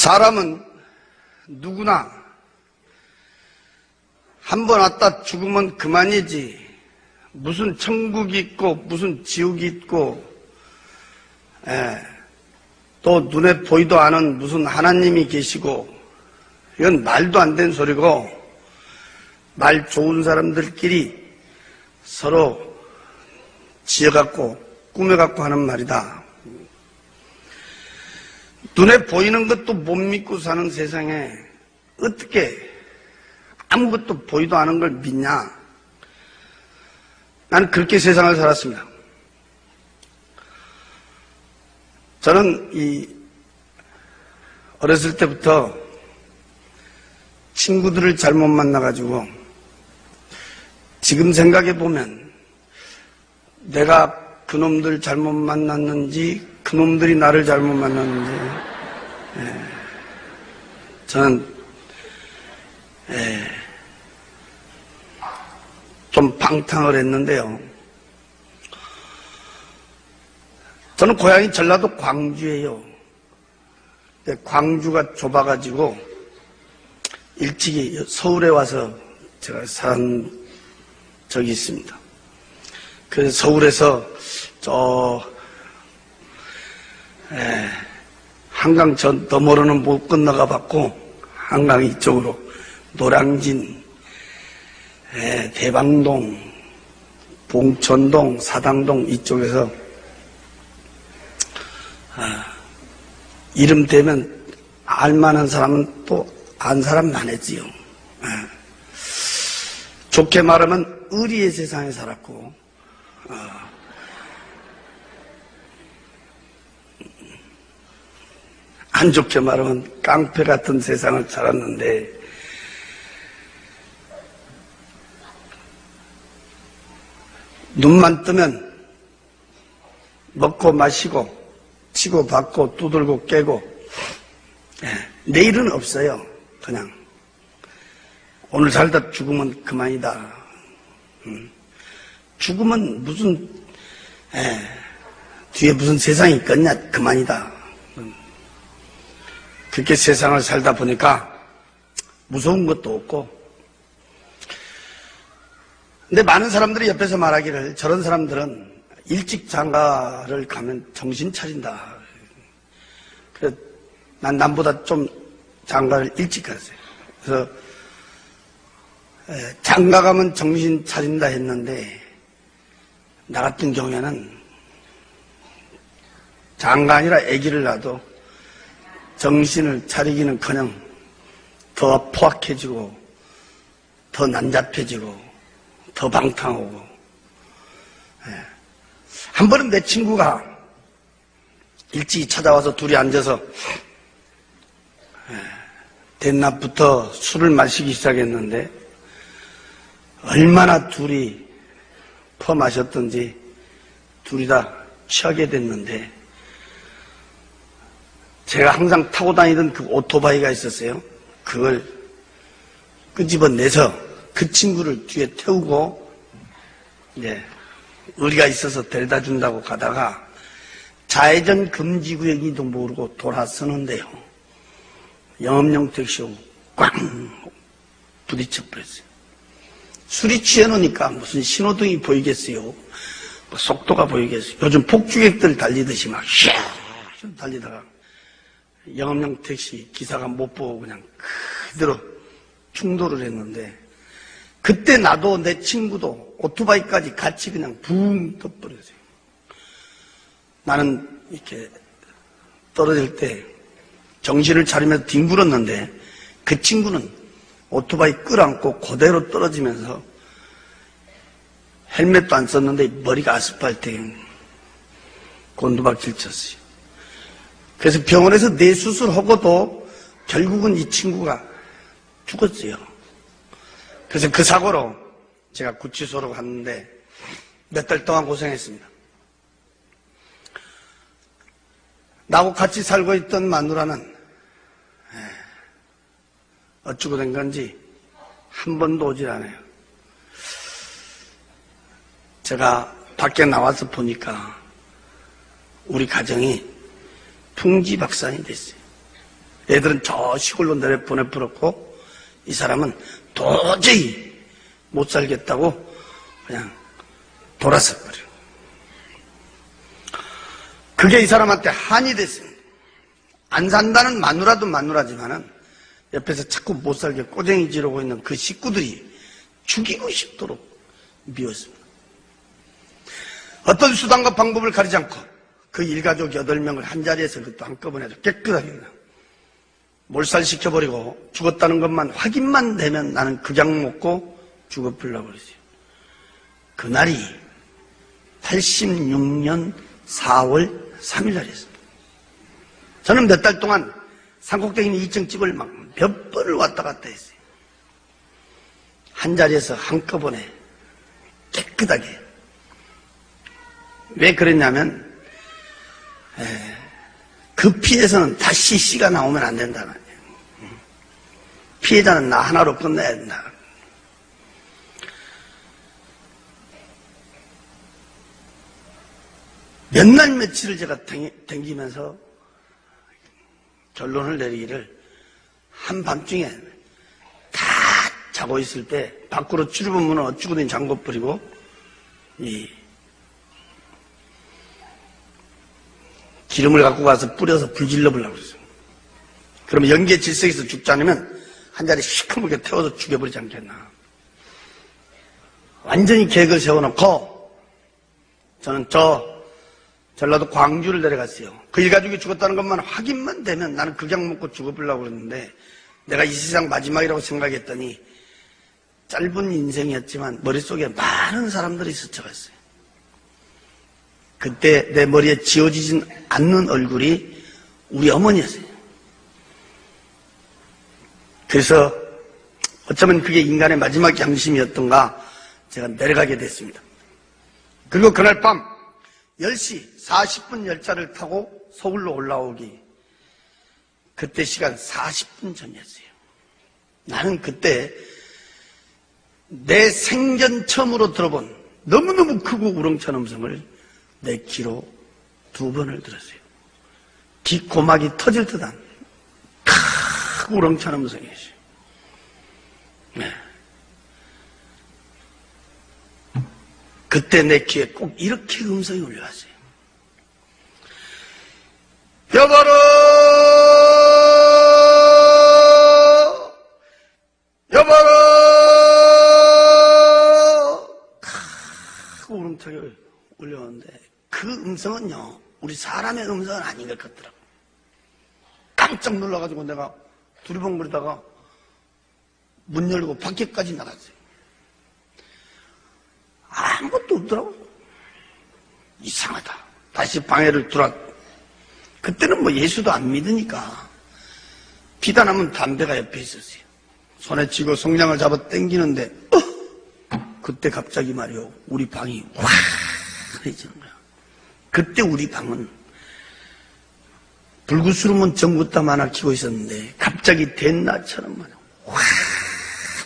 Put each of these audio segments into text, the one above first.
사람은 누구나 한 번 왔다 죽으면 그만이지. 무슨 천국이 있고 무슨 지옥이 있고 또 눈에 보이도 않은 무슨 하나님이 계시고 이건 말도 안 되는 소리고 말 좋은 사람들끼리 서로 지어갖고 꾸며갖고 하는 말이다. 눈에 보이는 것도 못 믿고 사는 세상에 어떻게 아무것도 보이도 않은 걸 믿냐? 나는 그렇게 세상을 살았습니다. 저는 어렸을 때부터 친구들을 잘못 만나가지고 지금 생각해보면 내가 그놈들 잘못 만났는지 그놈들이 나를 잘못 만났는지 저는 좀 방탕을 했는데요. 저는 고향이 전라도 광주예요. 광주가 좁아가지고 일찍이 서울에 와서 제가 산 적이 있습니다. 그래서 서울에서 한강 저 너머로는 못 건너가 봤고 한강 이쪽으로 노량진, 대방동, 봉천동, 사당동 이쪽에서 이름 대면 알만한 사람은 또 안 사람 많았지요. 좋게 말하면 의리의 세상에 살았고 안 좋게 말하면 깡패 같은 세상을 살았는데 눈만 뜨면 먹고 마시고 치고 받고 두들고 깨고 내일은 없어요. 그냥 오늘 살다 죽으면 그만이다. 죽으면 무슨 뒤에 무슨 세상이 있겠냐 그만이다. 그렇게 세상을 살다 보니까 무서운 것도 없고 근데 많은 사람들이 옆에서 말하기를 저런 사람들은 일찍 장가를 가면 정신 차린다. 그래서 난 남보다 좀 장가를 일찍 갔어요. 그래서 장가 가면 정신 차린다 했는데 나 같은 경우에는 장가 아니라 아기를 낳아도 정신을 차리기는커녕 더 포악해지고 더 난잡해지고 더 방탕하고 한 번은 내 친구가 일찍 찾아와서 둘이 앉아서 대낮부터 술을 마시기 시작했는데 얼마나 둘이 퍼마셨던지 둘이 다 취하게 됐는데 제가 항상 타고 다니던 그 오토바이가 있었어요. 그걸 끄집어내서 그 친구를 뒤에 태우고 의리가 있어서 데려다 준다고 가다가 좌회전 금지구역인지도 모르고 돌아서는데요. 영업용 택시하고 꽝 부딪혀버렸어요. 술이 취해놓으니까 무슨 신호등이 보이겠어요. 뭐 속도가 보이겠어요. 요즘 폭주객들 달리듯이 막 샤 달리다가 영업용 택시 기사가 못 보고 그냥 그대로 충돌을 했는데 그때 나도 내 친구도 오토바이까지 같이 그냥 붕 떠버렸어요. 나는 이렇게 떨어질 때 정신을 차리면서 뒹굴었는데 그 친구는 오토바이 끌어안고 그대로 떨어지면서 헬멧도 안 썼는데 머리가 아스팔트에 곤두박질 쳤어요. 그래서 병원에서 뇌수술하고도 결국은 이 친구가 죽었어요. 그래서 그 사고로 제가 구치소로 갔는데 몇 달 동안 고생했습니다. 나하고 같이 살고 있던 마누라는 어쩌고 된 건지 한 번도 오질 않아요. 제가 밖에 나와서 보니까 우리 가정이 풍지박산이 됐어요. 애들은 저 시골로 보내버렸고 이 사람은 도저히 못 살겠다고 그냥 돌아서 버려. 그게 이 사람한테 한이 됐습니다. 안 산다는 마누라도 마누라지만은 옆에서 자꾸 못 살게 꼬쟁이 지르고 있는 그 식구들이 죽이고 싶도록 미웠습니다. 어떤 수단과 방법을 가리지 않고 그 일가족 8명을 한자리에서 그것도 한꺼번에 깨끗하게 몰살시켜버리고 죽었다는 것만 확인만 되면 나는 극약 먹고 죽어버리려고 그랬어요. 그날이 86년 4월 3일 날이었습니다. 저는 몇 달 동안 산꼭대기 2층 집을 막 몇 번을 왔다 갔다 했어요. 한자리에서 한꺼번에 깨끗하게. 왜 그랬냐면 그 피해서는 다시 씨가 나오면 안 된다는 거예요. 피해자는 나 하나로 끝내야 된다. 몇 날 며칠을 제가 댕기면서 결론을 내리기를 한밤중에 다 자고 있을 때 밖으로 출입문을 어쩌고든 잠궈버리고 기름을 갖고 가서 뿌려서 불질러 보려고 그랬어요. 그러면 연기의 질색에서 죽지 않으면 한 자리 시커멓게 태워서 죽여버리지 않겠나. 완전히 계획을 세워놓고 저는 전라도 광주를 내려갔어요. 그 일가족이 죽었다는 것만 확인만 되면 나는 극약 먹고 죽어보려고 그랬는데 내가 이 세상 마지막이라고 생각했더니 짧은 인생이었지만 머릿속에 많은 사람들이 스쳐갔어요. 그때 내 머리에 지워지진 않는 얼굴이 우리 어머니였어요. 그래서 어쩌면 그게 인간의 마지막 양심이었던가 제가 내려가게 됐습니다. 그리고 그날 밤 10시 40분 열차를 타고 서울로 올라오기 그때 시간 40분 전이었어요. 나는 그때 내 생전 처음으로 들어본 너무너무 크고 우렁찬 음성을 내 귀로 2번을 들었어요. 뒷고막이 터질 듯한 크고 우렁찬 음성이었어요. 네. 그때 내 귀에 꼭 이렇게 음성이 울려왔어요. 여보로 여보로 크고 우렁차게 울려오는데 그 음성은요 우리 사람의 음성은 아닌 것 같더라고요. 깜짝 놀라가지고 내가 두리번거리다가 문 열고 밖에까지 나갔어요. 아무것도 없더라고요. 이상하다. 다시 방해를 그때는 뭐 예수도 안 믿으니까 비단하면 담배가 옆에 있었어요. 손에 쥐고 성냥을 잡아 당기는데 그때 갑자기 말이요 우리 방이 화해지는 거야. 그때 우리 방은 불구스름은 전구따만을 키고 있었는데 갑자기 된나처럼 말이야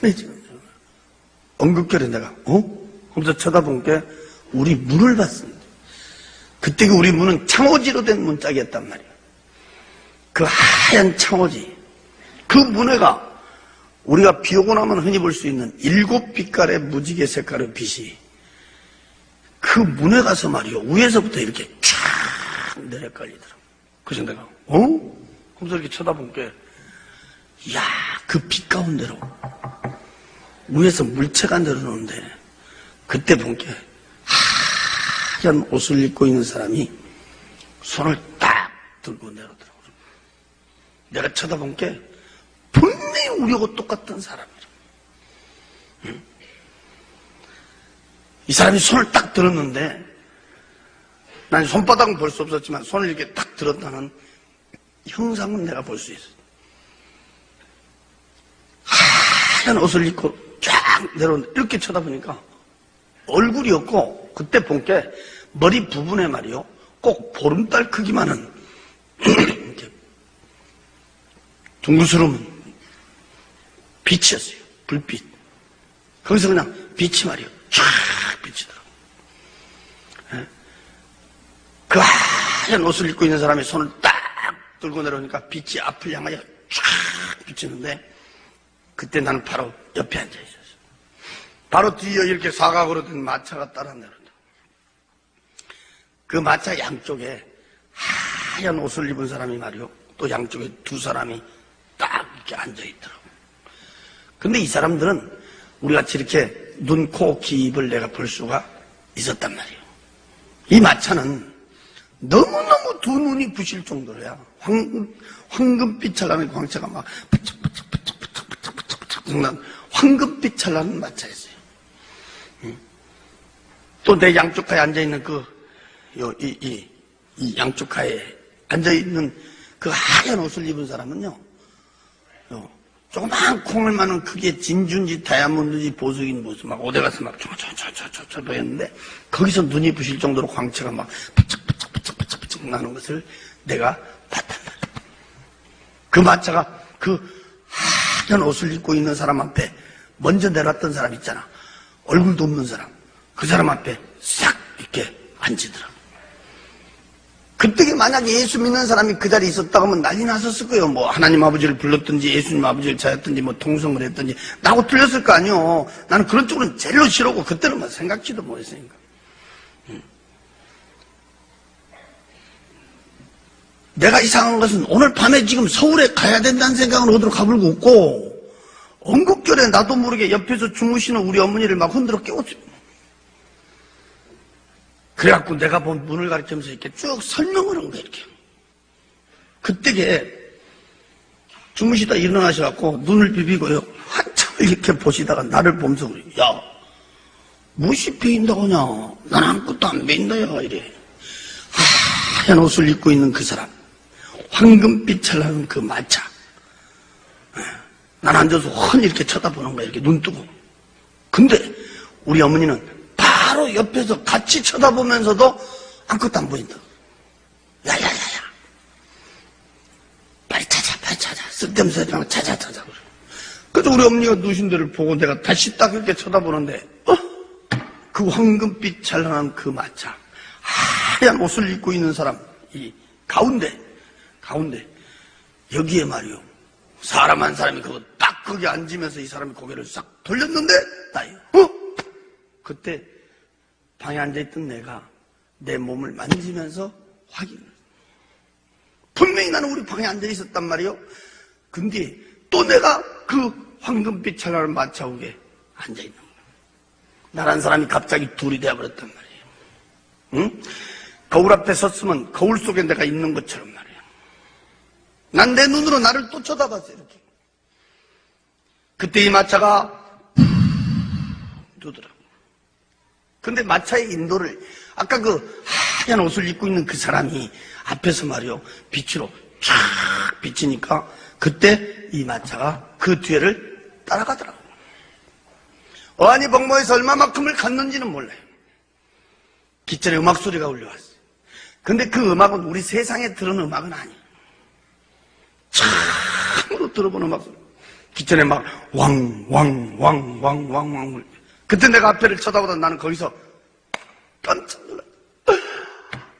화해지는 거야. 언급결에 내가 하면서 쳐다본 게 우리 문을 봤습니다. 그때 그 우리 문은 창호지로 된 문짝이었단 말이에요. 그 하얀 창호지, 그 문에가 우리가 비 오고 나면 흔히 볼 수 있는 7빛깔의 무지개 색깔의 빛이 그 문에 가서 말이요 위에서부터 이렇게 쫙 내려깔리더라고요. 그래서 내가 하면서 이렇게 쳐다본 게 이야 그 빛 가운데로 위에서 물체가 내려오는데 그때 본 게 하얀 옷을 입고 있는 사람이 손을 딱 들고 내려오더라고요. 내가 쳐다본 게 분명히 우리하고 똑같은 사람이라. 이 사람이 손을 딱 들었는데 난 손바닥은 볼 수 없었지만 손을 이렇게 딱 들었다는 형상은 내가 볼 수 있었어요. 하얀 옷을 입고 쫙 내려오는데 이렇게 쳐다보니까 얼굴이 없고 그때 본 게 머리 부분에 말이요 꼭 보름달 크기만한 이렇게 둥그스러운 빛이었어요. 불빛. 거기서 그냥 빛이 말이요 쫙 비치더라고요. 그 하얀 옷을 입고 있는 사람이 손을 딱 들고 내려오니까 빛이 앞을 향하여 쫙 비치는데 그때 나는 바로 옆에 앉아 있었어. 바로 뒤에 이렇게 사각으로 된 마차가 따라 내려온다. 그 마차 양쪽에 하얀 옷을 입은 사람이 말이요. 또 양쪽에 두 사람이 딱 이렇게 앉아 있더라고. 근데 이 사람들은 우리같이 이렇게 눈, 코, 귀, 입을 내가 볼 수가 있었단 말이에요. 이 마차는 너무너무 두 눈이 부실 정도로야. 황금빛 찰나는 광채가 막 부쩍부쩍 황금빛 찰나는 마차였어요. 또 내 양쪽 가에 앉아있는 이 양쪽 가에 앉아있는 그 하얀 옷을 입은 사람은요, 조그만 콩을 많은 크게 진주인지 다이아몬드인지 보석인 모습, 막 어디 가서 막 촤촤촤촤 보였는데, 거기서 눈이 부실 정도로 광채가 막 부쩍부쩍 나는 것을 내가 봤단 말이야. 그 마차가 그 하얀 옷을 입고 있는 사람 앞에 먼저 내려왔던 사람 있잖아. 얼굴도 없는 사람. 그 사람 앞에 싹 이렇게 앉으더라고. 그때 만약에 예수 믿는 사람이 그 자리에 있었다고 하면 난리 났었을 거예요. 뭐 하나님 아버지를 불렀든지 예수님 아버지를 찾았든지 뭐 통성을 했든지 나하고 틀렸을 거 아니에요. 나는 그런 쪽으로는 제일로 싫어하고 그때는 뭐 생각지도 못했으니까. 내가 이상한 것은 오늘 밤에 지금 서울에 가야 된다는 생각은 어디로 가불고 없고 엉겁결에 나도 모르게 옆에서 주무시는 우리 어머니를 막 흔들어 깨웠어요. 그래갖고 내가 본 문을 가리키면서 이렇게 쭉 설명을 한 거야, 이렇게. 그때게 주무시다 일어나셔갖고 눈을 비비고요. 한참을 이렇게 보시다가 나를 보면서 그래. 야, 무엇이 베인다고 하냐? 난 아무것도 안 베인다, 야, 이래. 하얀 옷을 입고 있는 그 사람. 황금빛 찰나는 그 마차. 난 앉아서 훤히 이렇게 쳐다보는 거야, 이렇게 눈 뜨고. 근데 우리 어머니는 바로 옆에서 같이 쳐다보면서도 아무것도 안 보인다. 야야야야. 빨리 찾아. 쓸데없는 소리 말고 찾아. 그래서 우리 어머니가 누신 데를 보고 내가 다시 딱 이렇게 쳐다보는데, 그 황금빛 찰나는 그 마차. 하얀 옷을 입고 있는 사람, 이 가운데. 여기에 말이요. 사람 한 사람이 그거 딱 거기 앉으면서 이 사람이 고개를 싹 돌렸는데, 나요. 그때 방에 앉아있던 내가 내 몸을 만지면서 확인을 했어. 분명히 나는 우리 방에 앉아있었단 말이에요. 근데 또 내가 그 황금빛 찰나는 마차옥에 앉아있는 거야. 나란 사람이 갑자기 둘이 되어버렸단 말이에요. 응? 거울 앞에 섰으면 거울 속에 내가 있는 것처럼 말이에요. 난 내 눈으로 나를 또 쳐다봤어요, 이렇게. 그때 이 마차가 두더라고. 근데 마차의 인도를 아까 그 하얀 옷을 입고 있는 그 사람이 앞에서 말이요 빛으로 쫙 비치니까 그때 이 마차가 그 뒤를 따라가더라고요. 어안이 벙벙해서 얼마만큼을 갔는지는 몰라요. 기절에 음악 소리가 울려왔어요. 근데 그 음악은 우리 세상에 들은 음악은 아니에요. 참으로 들어본 음악 소리. 기절에 막 왕 그때 내가 앞에를 쳐다보다 나는 거기서 깜짝 놀랐어요.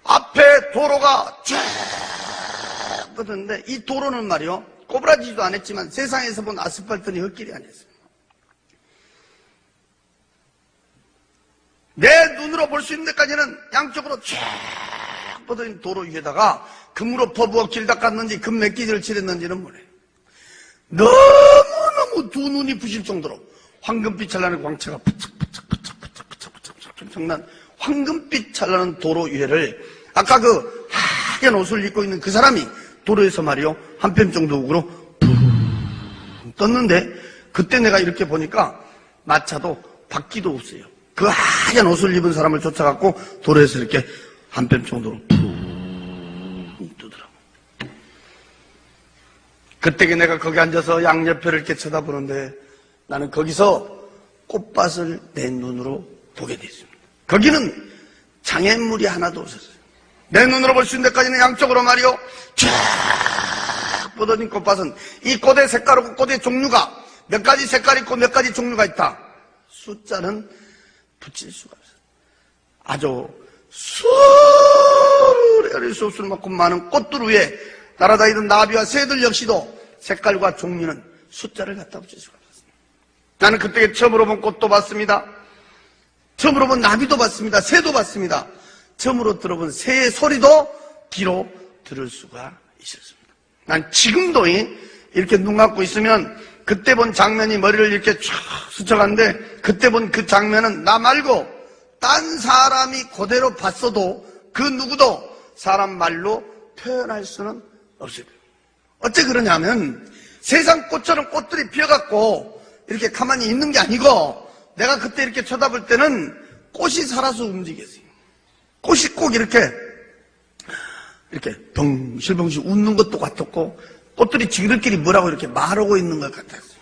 앞에 도로가 쫙 뻗었는데 이 도로는 말이요 꼬부라지도 않았지만 세상에서 본 아스팔트니 흙길이 아니었어요. 내 눈으로 볼 수 있는 데까지는 양쪽으로 쫙 뻗어진 도로 위에다가 금으로 퍼부어 길 닦았는지 금 몇 기를 칠했는지는 모르요. 너무너무 두 눈이 부실 정도로 황금빛 찰나는 광채가 엄청난 황금빛 찰나는 도로 위에를 아까 그 하얀 옷을 입고 있는 그 사람이 도로에서 말이요 한뼘 정도 우으로 떴는데 그때 내가 이렇게 보니까 마차도 바퀴도 없어요. 그 하얀 옷을 입은 사람을 쫓아갖고 도로에서 이렇게 한뼘 정도로 뜨더라고. 그때 내가 거기 앉아서 양옆에를 이렇게 쳐다보는데 나는 거기서 꽃밭을 내 눈으로 보게 됐습니다. 거기는 장애물이 하나도 없었어요. 내 눈으로 볼 수 있는 데까지는 양쪽으로 말이요 쫙 뻗어진 꽃밭은 이 꽃의 색깔하고 꽃의 종류가 몇 가지 색깔이 있고 몇 가지 종류가 있다. 숫자는 붙일 수가 없어요. 아주 수레를 수 없을 만큼 많은 꽃들 위에 날아다니던 나비와 새들 역시도 색깔과 종류는 숫자를 갖다 붙일 수가 없었습니다. 나는 그때 처음으로 본 꽃도 봤습니다. 처음으로 본 나비도 봤습니다. 새도 봤습니다. 처음으로 들어본 새의 소리도 귀로 들을 수가 있었습니다. 난 지금도 이렇게 눈 감고 있으면 그때 본 장면이 머리를 이렇게 쫙 스쳐가는데, 그때 본 그 장면은 나 말고 딴 사람이 그대로 봤어도 그 누구도 사람 말로 표현할 수는 없을 거예요. 어째 그러냐면 세상 꽃처럼 꽃들이 피어갖고 이렇게 가만히 있는 게 아니고, 내가 그때 이렇게 쳐다볼 때는 꽃이 살아서 움직였어요. 꽃이 꼭 이렇게 벙실벙실 웃는 것도 같았고, 꽃들이 지들끼리 뭐라고 이렇게 말하고 있는 것 같았어요.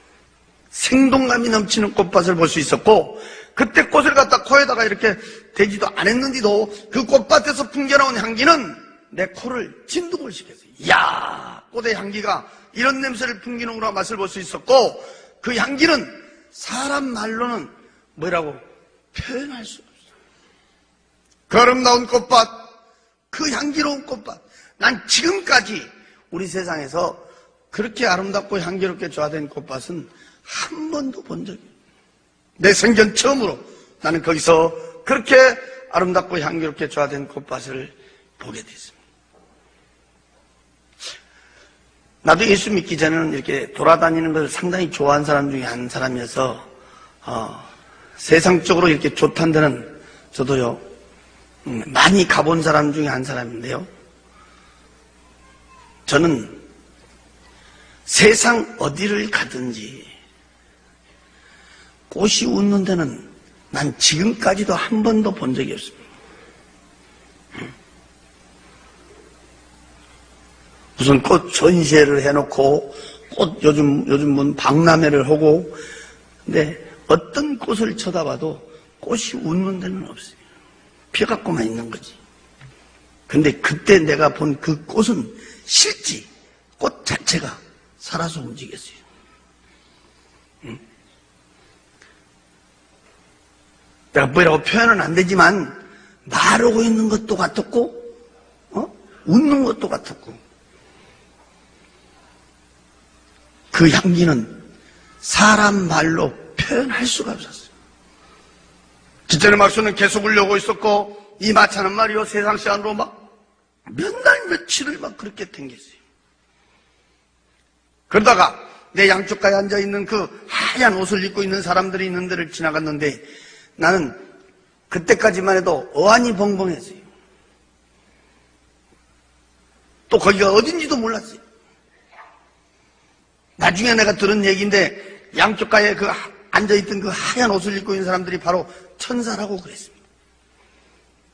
생동감이 넘치는 꽃밭을 볼 수 있었고, 그때 꽃을 갖다 코에다가 이렇게 대지도 안 했는데도 그 꽃밭에서 풍겨나온 향기는 내 코를 진동을 시켰어요. 이야, 꽃의 향기가 이런 냄새를 풍기는구나 맛을 볼 수 있었고, 그 향기는 사람 말로는 뭐라고 표현할 수 없어요. 그 아름다운 꽃밭, 그 향기로운 꽃밭, 난 지금까지 우리 세상에서 그렇게 아름답고 향기롭게 조화된 꽃밭은 한 번도 본 적이 없어요. 내 생전 처음으로 나는 거기서 그렇게 아름답고 향기롭게 조화된 꽃밭을 보게 됐습니다. 나도 예수 믿기 전에는 이렇게 돌아다니는 것을 상당히 좋아하는 사람 중에 한 사람이어서 세상적으로 이렇게 좋다는 데는 저도요 많이 가본 사람 중에 한 사람인데요, 저는 세상 어디를 가든지 꽃이 웃는 데는 난 지금까지도 한 번도 본 적이 없습니다. 무슨 꽃 전시회를 해놓고 꽃 요즘 박람회를 하고, 근데 어떤 꽃을 쳐다봐도 꽃이 웃는 데는 없어요. 피어갖고만 있는 거지. 근데 그때 내가 본 그 꽃은 실제 꽃 자체가 살아서 움직였어요. 내가 뭐라고 표현은 안 되지만 말하고 있는 것도 같았고, 웃는 것도 같았고, 그 향기는 사람 말로 표현할 수가 없었어요. 기천의 막수는 계속 울려오고 있었고, 이 마차는 말이요 세상 시간으로 막 몇 날 며칠을 막 그렇게 댕겼어요. 그러다가 내 양쪽가에 앉아있는 그 하얀 옷을 입고 있는 사람들이 있는 데를 지나갔는데, 나는 그때까지만 해도 어안이 벙벙했어요. 또 거기가 어딘지도 몰랐어요. 나중에 내가 들은 얘기인데, 양쪽가에 그 앉아있던 그 하얀 옷을 입고 있는 사람들이 바로 천사라고 그랬습니다.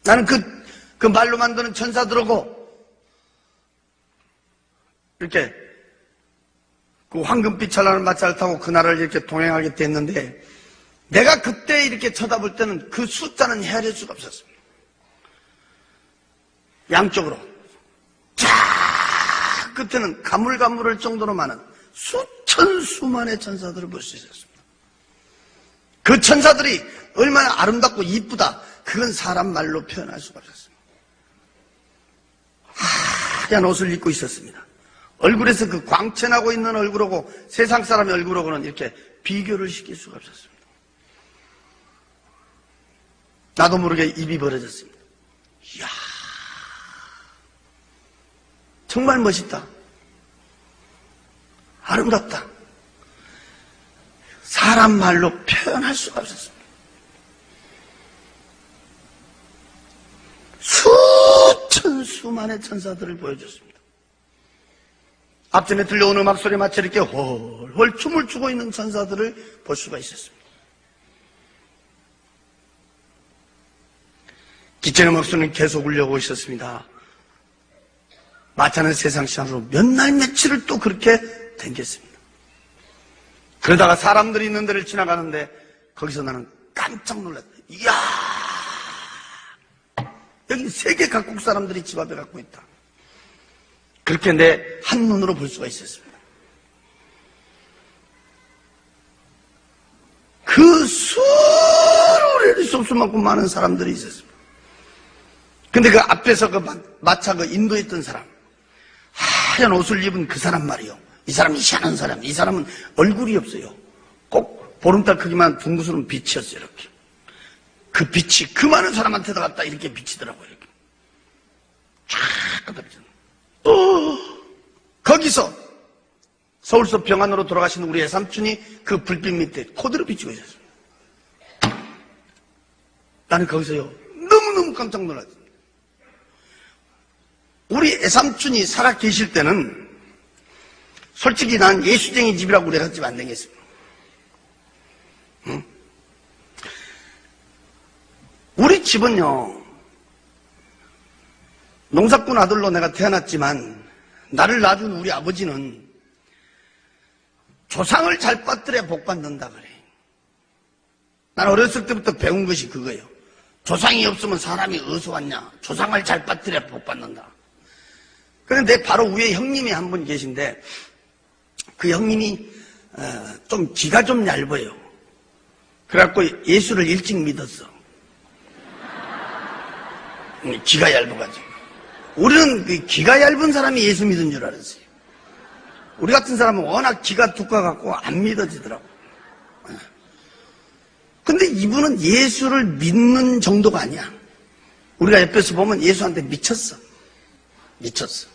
나는 그 말로 만드는 천사들하고 이렇게 그 황금빛 찬란한 마차를 타고 그날을 이렇게 동행하게 됐는데, 내가 그때 이렇게 쳐다볼 때는 그 숫자는 헤아릴 수가 없었습니다. 양쪽으로 쫙 끝에는 가물가물할 정도로 많은 수천 수만의 천사들을 볼 수 있었습니다. 그 천사들이 얼마나 아름답고 이쁘다, 그건 사람 말로 표현할 수가 없었습니다. 하얀 옷을 입고 있었습니다. 얼굴에서 그 광채나고 있는 얼굴하고 세상 사람의 얼굴하고는 이렇게 비교를 시킬 수가 없었습니다. 나도 모르게 입이 벌어졌습니다. 이야, 정말 멋있다. 아름답다. 사람 말로 표현할 수가 없었습니다. 수천 수만의 천사들을 보여줬습니다. 앞전에 들려오는 음악 소리에 맞춰 이렇게 홀홀 춤을 추고 있는 천사들을 볼 수가 있었습니다. 기천의 목소리는 계속 울려오고 있었습니다. 마차는 세상 시간으로 몇 날 며칠을 또 그렇게 댕겼습니다. 그러다가 사람들이 있는 데를 지나가는데, 거기서 나는 깜짝 놀랐어요. 이야, 여기 세계 각국 사람들이 집 앞에 갖고 있다. 그렇게 내 한눈으로 볼 수가 있었습니다. 그 수를 수 없을 만큼 많은 사람들이 있었습니다. 근데 그 앞에서 그 마차 그 인도했던 사람, 하얀 옷을 입은 그 사람 말이요. 이 사람이 희한한 사람. 이 사람은 얼굴이 없어요. 꼭 보름달 크기만 둥그스러운 빛이었어요. 이렇게. 그 빛이 그 많은 사람한테 갔다 이렇게 비치더라고요. 이렇게. 쫙 끄덕이잖아. 거기서 서울서 병안으로 돌아가신 우리 외삼촌이 그 불빛 밑에 코드로 비치고 있었어요. 나는 거기서요 너무너무 깜짝 놀랐어요. 우리 외삼촌이 살아 계실 때는 솔직히 난 예수쟁이 집이라고 우리 집 안 댕겼어요. 응? 우리 집은요 농사꾼 아들로 내가 태어났지만 나를 낳아준 우리 아버지는 조상을 잘 받들어야 복 받는다 그래. 난 어렸을 때부터 배운 것이 그거예요. 조상이 없으면 사람이 어디서 왔냐. 조상을 잘 받들어야 복 받는다. 그런데 내 바로 위에 형님이 한 분 계신데 그 형님이 좀 귀가 좀 얇아요. 그래갖고 예수를 일찍 믿었어. 귀가 얇아가지고. 우리는 그 귀가 얇은 사람이 예수 믿은 줄 알았어요. 우리 같은 사람은 워낙 귀가 두꺼워갖고 안 믿어지더라고. 근데 이분은 예수를 믿는 정도가 아니야. 우리가 옆에서 보면 예수한테 미쳤어. 미쳤어.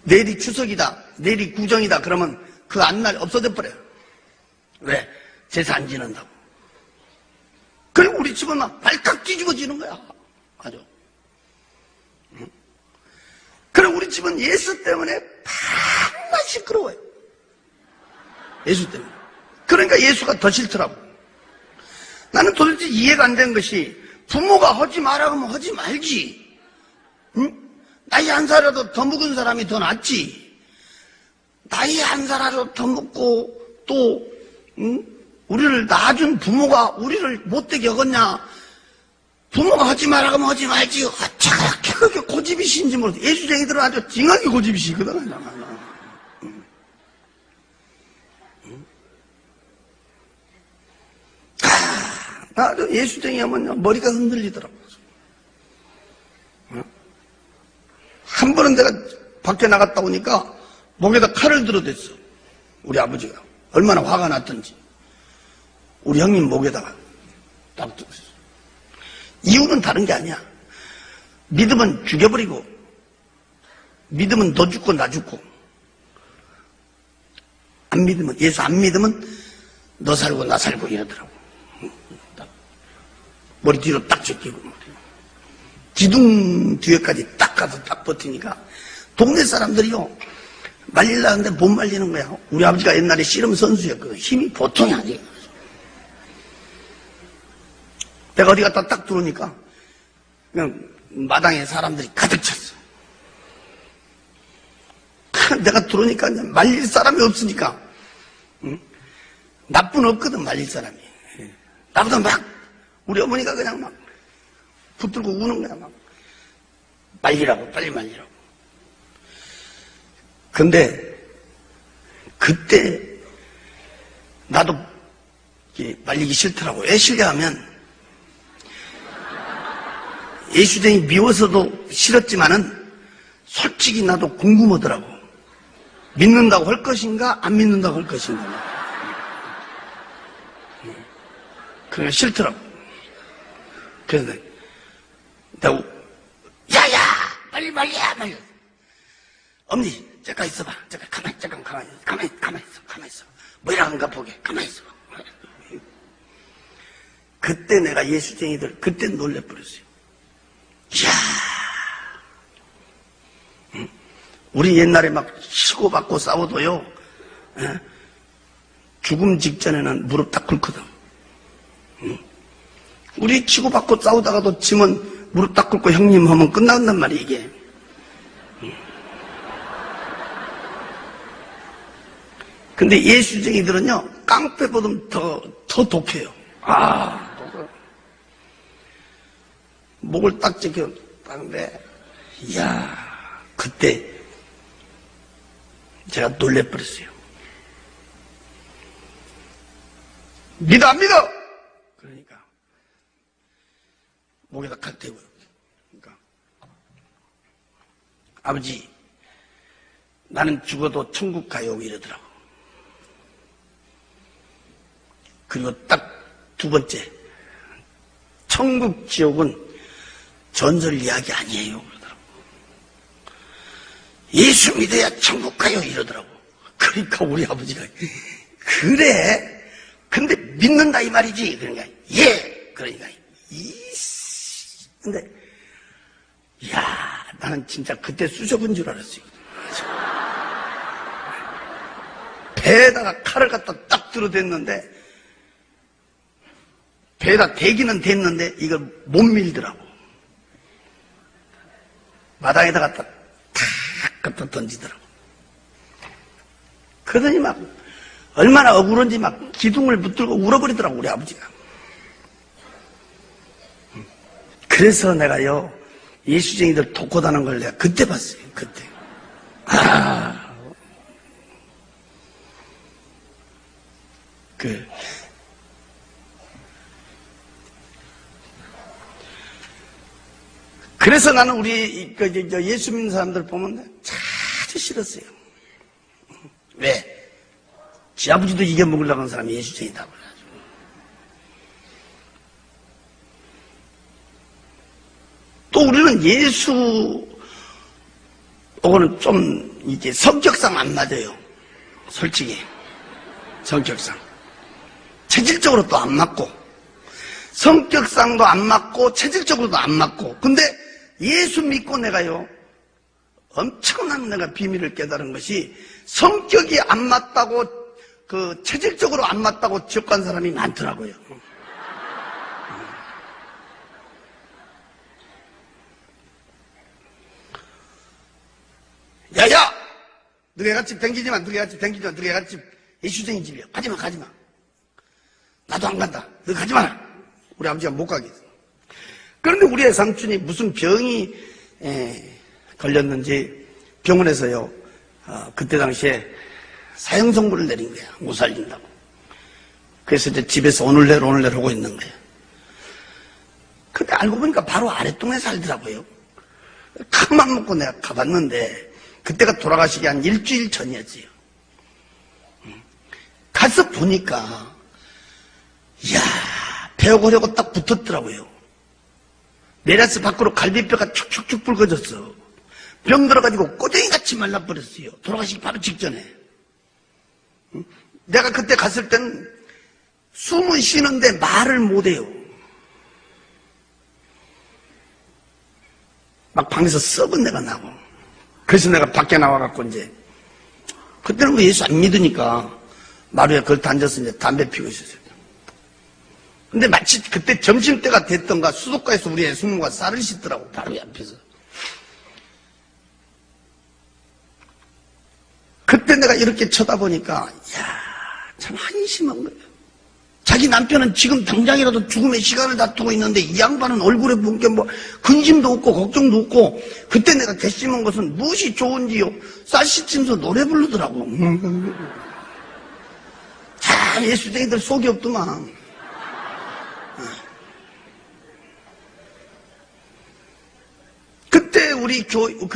내일이 추석이다, 내일이 구정이다 그러면 그 안날 없어져 버려요. 왜? 제사 안 지낸다고. 그리고 우리 집은 막 발칵 뒤집어지는 거야. 아주. 그리고 우리 집은 예수 때문에 밤낮 시끄러워요. 예수 때문에. 그러니까 예수가 더 싫더라고. 나는 도대체 이해가 안 되는 것이 부모가 하지 마라 하면 하지 말지. 응? 나이 한 살이라도 더 먹은 사람이 더 낫지. 나이 한 살이라도 더 먹고 또 응? 우리를 낳아준 부모가 우리를 못되게 하겠냐. 부모가 하지 마라 하면 하지 말지. 어쩌게 그렇게 고집이신지 모르겠어. 예수쟁이들은 아주 징하게 고집이시거든. 나도 예수쟁이 하면 머리가 흔들리더라고. 한 번은 내가 밖에 나갔다 오니까 목에다 칼을 들어댔어. 우리 아버지가. 얼마나 화가 났던지. 우리 형님 목에다가 딱 들었어. 이유는 다른 게 아니야. 믿으면 죽여버리고, 믿으면 너 죽고 나 죽고, 안 믿으면, 예수 안 믿으면 너 살고 나 살고 이러더라고. 머리 뒤로 딱 제끼고, 기둥 뒤에까지 딱 가서 딱 버티니까, 동네 사람들이요, 말리려는데 못 말리는 거야. 우리 아버지가 옛날에 씨름 선수였거든. 힘이 보통이 아니에요. 내가 어디 갔다 딱 들어오니까 그냥 마당에 사람들이 가득 찼어. 내가 들어오니까 말릴 사람이 없으니까. 응? 나쁜 없거든 말릴 사람이. 나보다 막 우리 어머니가 그냥 막 붙들고 우는 거야. 막 말리라고 빨리 말리라고. 근데 그때 나도 말리기 싫더라고. 왜 싫냐하면 예수쟁이 미워서도 싫었지만은 솔직히 나도 궁금하더라고. 믿는다고 할 것인가 안 믿는다고 할 것인가. 그게 싫더라고. 그래서 내가 야야 빨리 말이야 말이야. 어머니 잠깐 있어봐. 잠깐 가만히 있어. 뭐라 한가 보게. 가만히 있어봐. 그때 내가 예수쟁이들 그때 놀래버렸어요. 이야, 우리 옛날에 막 치고받고 싸워도요, 죽음 직전에는 무릎 딱 꿇거든. 우리 치고받고 싸우다가도 지면 무릎 딱 꿇고 형님 하면 끝난단 말이야, 이게. 근데 예수쟁이들은요, 깡패보다 더 독해요. 목을 딱 제꼈다는데, 이야, 그때 제가 놀래버렸어요. 믿어, 안 믿어? 그러니까, 목에다 칼 대고요. 그러니까, 아버지, 나는 죽어도 천국 가요 이러더라고. 그리고 딱 두 번째, 천국 지옥은 전설 이야기 아니에요 그러더라고. 예수 믿어야 천국 가요 이러더라고. 그러니까 우리 아버지가 그래? 근데 믿는다 이 말이지? 그러니까 예. 그러니까 근데 야, 나는 진짜 그때 쑤셔본 줄 알았어요. 배에다가 칼을 갖다 딱 들어댔는데 배에다 대기는 됐는데 이걸 못 밀더라고. 마당에다 갖다 탁 갖다 던지더라고. 그러더니 막 얼마나 억울한지 막 기둥을 붙들고 울어버리더라고 우리 아버지가. 그래서 내가요 예수쟁이들 독고다는 걸 내가 그때 봤어요. 그때. 그래서 나는 우리 예수 믿는 사람들 보면 아주 싫었어요. 왜? 지 아버지도 이겨먹으려고 하는 사람이 예수쟁이다 그래가지고. 또 우리는 예수하고는 좀 이제 성격상 안 맞아요. 솔직히 성격상 체질적으로 또 안 맞고 성격상도 안 맞고 체질적으로도 안 맞고. 근데 예수 믿고 내가요 엄청난 내가 비밀을 깨달은 것이 성격이 안 맞다고 체질적으로 안 맞다고 지옥 간 사람이 많더라고요. 야야! 너희 같이 댕기지마, 너희 같이 댕기지마, 너희 같이 예수쟁이 집이야. 가지마, 가지마. 나도 안 간다. 너 가지마라. 우리 아버지가 못 가게 했어. 그런데 우리 애삼촌이 무슨 병이 걸렸는지 병원에서요 그때 당시에 사형 선고를 내린 거야. 못 살린다고. 그래서 이제 집에서 오늘내로 하고 있는 거야. 근데 알고 보니까 바로 아랫동네 살더라고요. 큰맘 먹고 내가 가봤는데 그때가 돌아가시기 한 일주일 전이었지요. 가서 보니까 이야 배워보려고 딱 붙었더라고요. 내려서 밖으로 갈비뼈가 축축축 붉어졌어. 병 들어가지고 꼬쟁이같이 말라버렸어요. 돌아가시기 바로 직전에. 내가 그때 갔을 땐 숨은 쉬는데 말을 못해요. 막 방에서 썩은 내가 나고. 그래서 내가 밖에 나와갖고 이제 그때는 뭐 예수 안 믿으니까 마루에 걸터 앉아서 이제 담배 피우고 있었어요. 근데 마치 그때 점심때가 됐던가 수도가에서 우리 애숙모가 쌀을 씻더라고 바로 옆에서. 그때 내가 이렇게 쳐다보니까 참 한심한 거예요. 자기 남편은 지금 당장이라도 죽음의 시간을 다투고 있는데 이 양반은 얼굴에 본 게 뭐 근심도 없고 걱정도 없고. 그때 내가 괘씸한 것은 무엇이 좋은지요 쌀 씻으면서 노래 부르더라고. 참 예수쟁이들 속이 없더만.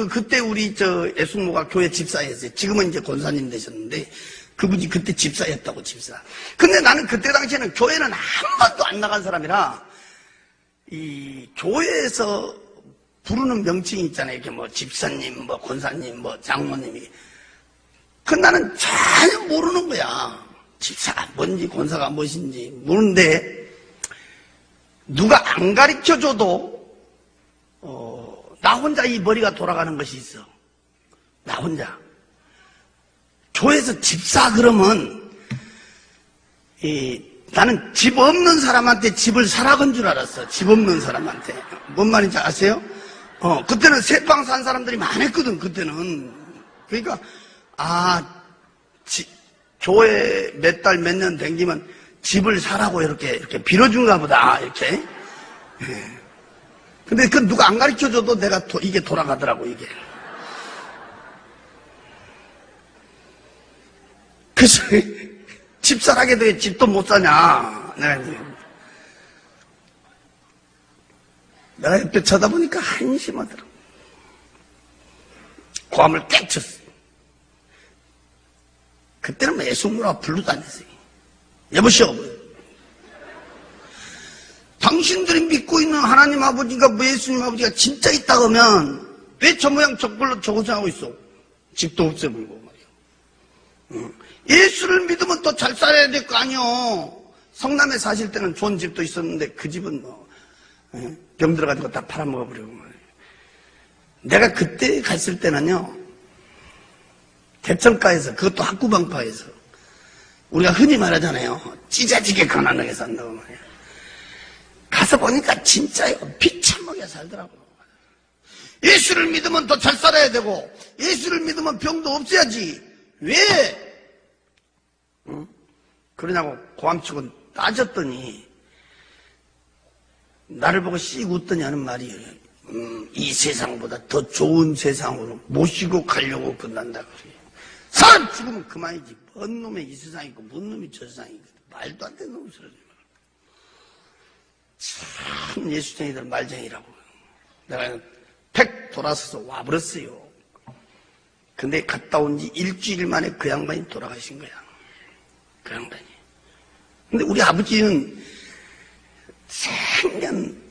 그때 우리 애숙모가 교회 집사였어요. 지금은 이제 권사님 되셨는데 그분이 그때 집사였다고. 집사. 근데 나는 그때 당시에는 교회는 한 번도 안 나간 사람이라 이 교회에서 부르는 명칭이 있잖아요. 이렇게 뭐 집사님, 뭐 권사님, 뭐 장모님이. 나는 전혀 모르는 거야. 집사가 뭔지 권사가 무엇인지 모르는데 누가 안 가르쳐줘도 나 혼자 이 머리가 돌아가는 것이 있어. 나 혼자. 교회에서 집사 그러면 나는 집 없는 사람한테 집을 사라건 줄 알았어. 집 없는 사람한테. 뭔 말인지 아세요? 그때는 새빵 산 사람들이 많았거든. 그때는. 그러니까 교회 몇 달 몇 년 댕기면 집을 사라고 이렇게 빌어준가 보다. 이렇게. 근데 그 누가 안 가르쳐줘도 내가 이게 돌아가더라고, 이게. 그래서 집사라게 돼 집도 못 사냐. 내가 옆에 쳐다보니까 한심하더라고. 고함을 깨쳤어. 그때는 애송이라고 부르도 안 했어요. 여보시오, 당신들이 믿고 있는 하나님 아버지가, 뭐 예수님 아버지가 진짜 있다 그러면 왜 저 모양 저걸로 저고생하고 있어? 집도 없애버리고 말이야. 예수를 믿으면 또 잘 살아야 될 거 아니요. 성남에 사실 때는 좋은 집도 있었는데 그 집은 뭐 병 들어가지고 다 팔아먹어버리고 말이야. 내가 그때 갔을 때는요, 대천가에서, 그것도 학구방파에서 우리가 흔히 말하잖아요. 찢어지게 가난하게 산다고 말이야. 가서 보니까 진짜요. 비참하게 살더라고요. 예수를 믿으면 더 잘 살아야 되고, 예수를 믿으면 병도 없어야지. 왜? 그러냐고 고함치고 따졌더니, 나를 보고 씩 웃더니 하는 말이, 이 세상보다 더 좋은 세상으로 모시고 가려고 끝난다 그래요. 사람 죽으면 그만이지. 뭔 놈의 이 세상이고, 뭔 놈이 저 세상이고, 말도 안 되는 놈을 쓰러지 마. 참 예수쟁이들 말쟁이라고. 내가 팩 돌아서서 와버렸어요. 근데 갔다 온 지 일주일 만에 그 양반이 돌아가신 거야. 그 양반이. 근데 우리 아버지는 생년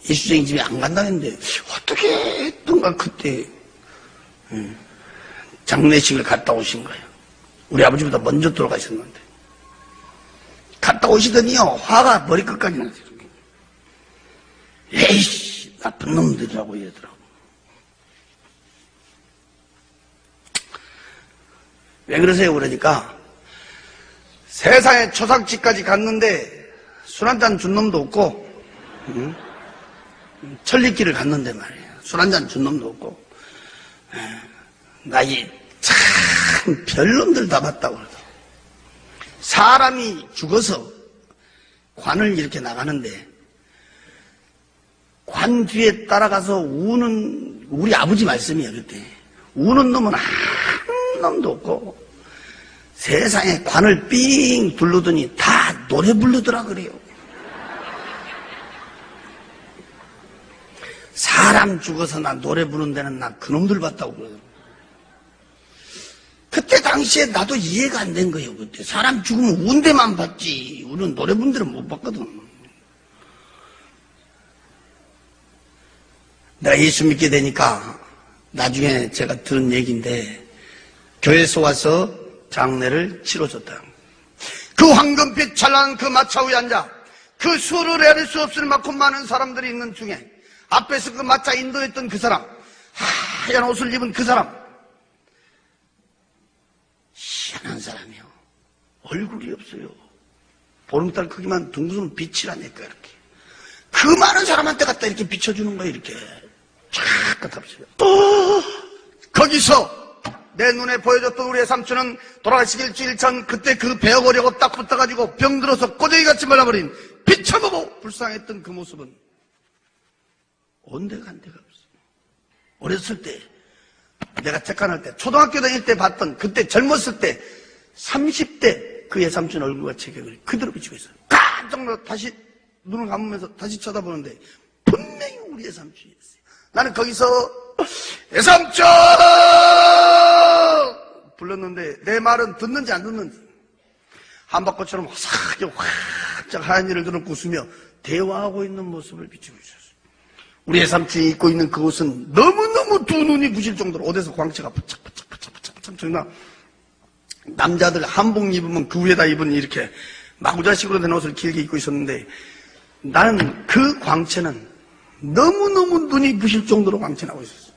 예수쟁이 집에 안 간다고 했는데 어떻게 했던가 그때 장례식을 갔다 오신 거예요. 우리 아버지보다 먼저 돌아가셨는데. 갔다 오시더니요, 화가 머리끝까지 나세요. 에이씨, 나쁜 놈들이라고 이러더라고. 왜 그러세요? 그러니까 세상에 초상집까지 갔는데 술 한잔 준 놈도 없고, 천리길을 갔는데 말이에요. 술 한잔 준 놈도 없고, 나이 참 별놈들 다 봤다고 그러더라고. 사람이 죽어서 관을 이렇게 나가는데 관 뒤에 따라가서 우는 우리 아버지 말씀이에요. 그때 우는 놈은 한 놈도 없고 세상에 관을 삥 둘러더니 다 노래 부르더라 그래요. 사람 죽어서 나 노래 부르는 데는 나 그놈들 봤다고 그러더라고. 그때 당시에 나도 이해가 안 된 거예요. 그때 사람 죽으면 운 데만 봤지 우리는 노래 부르는 데는 못 봤거든. 내가 예수 믿게 되니까 나중에 제가 들은 얘기인데 교회에서 와서 장례를 치러줬다. 그 황금빛 찬란한 그 마차 위에 앉아 그 수를 헤아릴 수 없을 만큼 많은 사람들이 있는 중에 앞에서 그 마차 인도했던 그 사람, 하얀 옷을 입은 그 사람, 희한한 사람이요. 얼굴이 없어요. 보름달 크기만 둥근 빛이라니까 이렇게. 그 많은 사람한테 갖다 이렇게 비춰주는 거예요. 이렇게 쫙 갖다 비춰요. 거기서 내 눈에 보여줬던 우리의 삼촌은 돌아가시기 일주일 전 그때 그 베어보려고 딱 붙어가지고 병들어서 꼬쟁이같이 말라버린 비춰보고 불쌍했던 그 모습은 온데간데가 없어요. 어렸을 때 내가 책간할 때 초등학교 다닐 때 봤던 그때 젊었을 때 30대 그 예삼촌 얼굴과 체격을 그대로 비추고 있어요. 깜짝 놀라 다시 눈을 감으면서 다시 쳐다보는데 분명히 우리 예삼촌이었어요. 나는 거기서 예삼촌 불렀는데 내 말은 듣는지 안 듣는지 한바퀴처럼 화사하게 활짝 하얀 일을 들어놓고 웃으며 대화하고 있는 모습을 비추고 있었어요. 우리 예삼촌이 입고 있는 그 옷은 너무너무 두 눈이 부실 정도로 옷에서 광채가 부착 정말 남자들 한복 입으면 그 위에다 입은 이렇게 마구자식으로 된 옷을 길게 입고 있었는데 나는 그 광채는 너무너무 눈이 부실 정도로 광채나고 있었어요.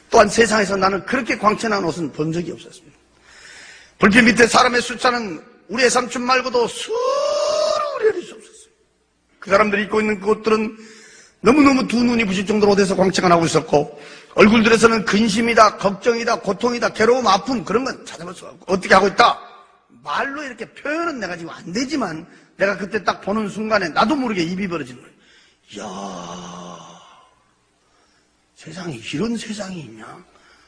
또한 세상에서 나는 그렇게 광채난 옷은 본 적이 없었습니다. 불빛 밑에 사람의 숫자는 우리 예삼촌 말고도 수를 헤아릴 수 없었어요. 그 사람들이 입고 있는 그 옷들은 너무너무 두 눈이 부실 정도로 옷에서 광채가 나고 있었고 얼굴들에서는 근심이다, 걱정이다, 고통이다, 괴로움, 아픔 그런 건 찾아볼 수가 없고 어떻게 하고 있다? 말로 이렇게 표현은 내가 지금 안 되지만 내가 그때 딱 보는 순간에 나도 모르게 입이 벌어지는 거예요. 이야, 세상에 이런 세상이 있냐?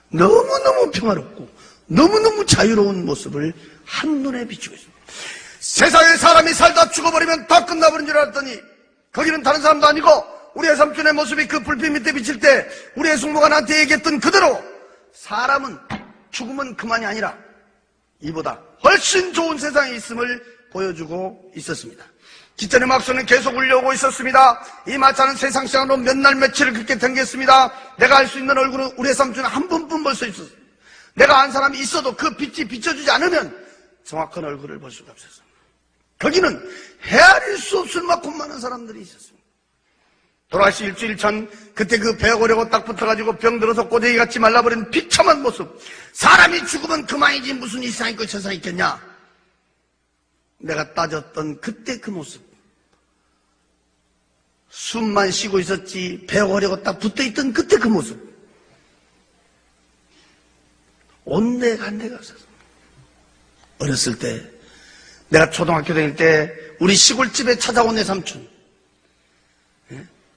너무너무 평화롭고 너무너무 자유로운 모습을 한눈에 비추고 있습니다. 세상에 사람이 살다 죽어버리면 다 끝나버린 줄 알았더니 거기는 다른 사람도 아니고 우리의 삼촌의 모습이 그 불빛 밑에 비칠 때 우리의 숙모가 나한테 얘기했던 그대로 사람은 죽으면 그만이 아니라 이보다 훨씬 좋은 세상에 있음을 보여주고 있었습니다. 기천의 막소는 계속 울려오고 있었습니다. 이 마차는 세상 시간으로 몇 날 며칠을 그렇게 댕겼습니다. 내가 알 수 있는 얼굴은 우리 삼촌은 한 번뿐 볼 수 있었습니다. 내가 안 사람이 있어도 그 빛이 비춰주지 않으면 정확한 얼굴을 볼 수가 없었습니다. 거기는 헤아릴 수 없을 만큼 많은 사람들이 있었습니다. 돌아가시 일주일 전 그때 그 배고려고 딱 붙어가지고 병들어서 꼬대기 같이 말라버린 비참한 모습. 사람이 죽으면 그만이지 무슨 이상 있고 저상 있겠냐. 내가 따졌던 그때 그 모습. 숨만 쉬고 있었지 배고려고 딱 붙어있던 그때 그 모습. 온데간데가 없었어. 어렸을 때 내가 초등학교 다닐 때 우리 시골집에 찾아온 내 삼촌,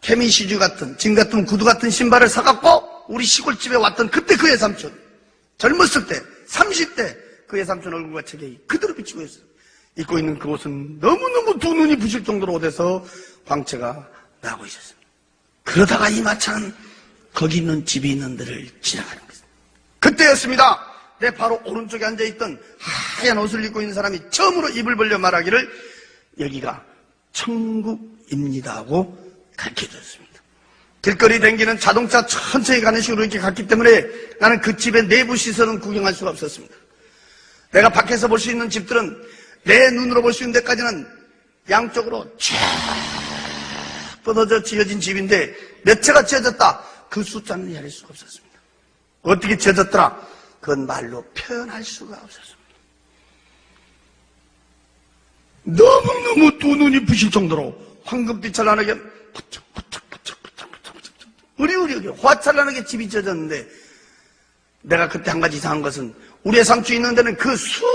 케미시주 같은 진 같은 구두 같은 신발을 사갖고 우리 시골집에 왔던 그때 그의 삼촌, 젊었을 때 30대 그의 삼촌 얼굴과 체격이 그대로 비치고 있어요. 입고 있는 그 옷은 너무너무 두 눈이 부실 정도로 옷에서 광채가 나고 있었습니다. 그러다가 이 마차는 거기 있는 집이 있는 데를 지나가는 것입니다. 그때였습니다. 내 바로 오른쪽에 앉아있던 하얀 옷을 입고 있는 사람이 처음으로 입을 벌려 말하기를 여기가 천국입니다 하고 가르쳐줬습니다. 길거리 댕기는 자동차 천천히 가는 식으로 이렇게 갔기 때문에 나는 그 집의 내부 시설은 구경할 수가 없었습니다. 내가 밖에서 볼 수 있는 집들은 내 눈으로 볼 수 있는 데까지는 양쪽으로 쫙 뻗어져 지어진 집인데 몇 채가 지어졌다. 그 숫자는 헤아릴 수가 없었습니다. 어떻게 지어졌더라? 그건 말로 표현할 수가 없었습니다. 너무너무 두 눈이 부실 정도로 황금빛 찬란하게 으리으리하게 화찬란하게 집이 지어졌는데 내가 그때 한 가지 이상한 것은 우리의 상추 있는 데는 그 수를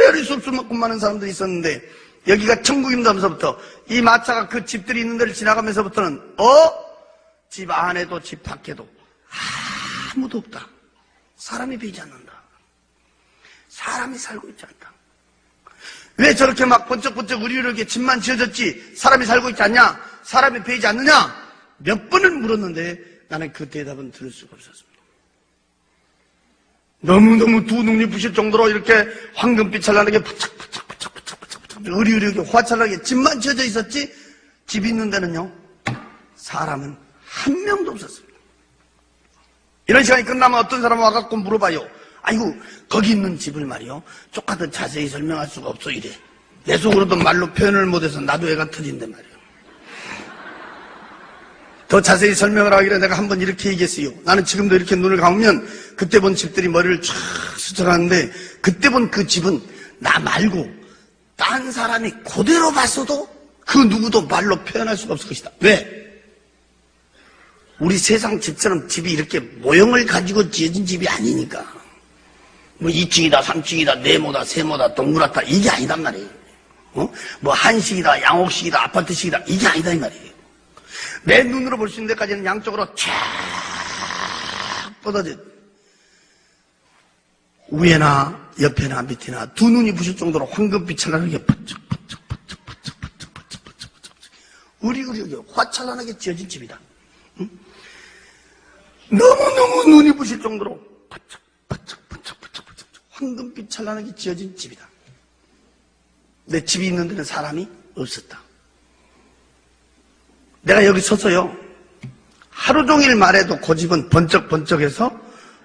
헤아릴 수 없을 만큼 많은 사람들이 있었는데 여기가 천국입니다 하면서부터 이 마차가 그 집들이 있는 데를 지나가면서부터는 집 안에도 집 밖에도 아무도 없다. 사람이 보이지 않는다. 사람이 살고 있지 않다. 왜 저렇게 막 번쩍번쩍 으리으리하게 집만 지어졌지 사람이 살고 있지 않냐? 사람이 보이지 않느냐? 몇 번을 물었는데 나는 그 대답은 들을 수가 없었습니다. 너무너무 두 눈이 부실 정도로 이렇게 황금빛 찬란하게 부착부착부착부착부착 으리으리하게 화찬하게 집만 지어져 있었지 집 있는 데는요 사람은 한 명도 없었습니다. 이런 시간이 끝나면 어떤 사람은 와갖고 물어봐요. 아이고 거기 있는 집을 말이요 조금 자세히 설명할 수가 없어 이래. 내 속으로도 말로 표현을 못해서 나도 애가 터진데 말이요. 더 자세히 설명을 하기로 내가 한번 이렇게 얘기했어요. 나는 지금도 이렇게 눈을 감으면 그때 본 집들이 머리를 쫙 스쳐가는데 그때 본 그 집은 나 말고 딴 사람이 그대로 봤어도 그 누구도 말로 표현할 수가 없을 것이다. 왜? 우리 세상 집처럼 집이 이렇게 모형을 가지고 지어진 집이 아니니까. 뭐 2층이다, 3층이다, 네모다, 세모다, 동그랗다 이게 아니단 말이에요. 뭐 한식이다, 양옥식이다, 아파트식이다 이게 아니다 이 말이에요. 내 눈으로 볼 수 있는 데까지는 양쪽으로 쫙 뻗어져 위에나 옆에나 밑에나 두 눈이 부실 정도로 황금빛 찬란하게 으리으리하게 화찬란하게 지어진 집이다. 너무너무 눈이 부실 정도로 황금빛 찬란하게 지어진 집이다. 내 집이 있는 데는 사람이 없었다. 내가 여기 서서요 하루 종일 말해도 그 집은 번쩍번쩍해서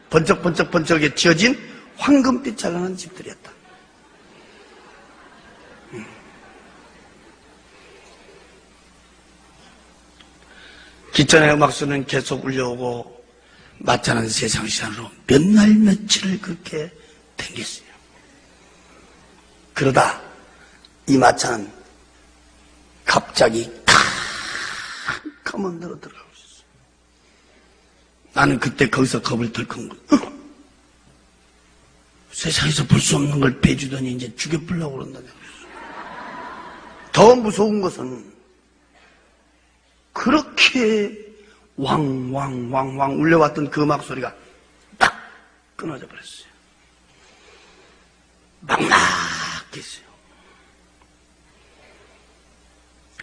번쩍번쩍번쩍하게 지어진 황금빛 찬란한 집들이었다. 기천의 음악수는 계속 울려오고 마차는 세상 시간으로 몇 날 며칠을 그렇게 댕겼어요. 그러다 이 마차는 갑자기 캄캄한 데로 들어가고 있었어요. 나는 그때 거기서 겁을 덜컥 먹었어. 세상에서 볼 수 없는 걸 빼주더니 이제 죽여보려고 그런다. 더 무서운 것은 그렇게 왕왕왕왕 울려왔던 그 음악 소리가 딱 끊어져 버렸어요. 막막했어요.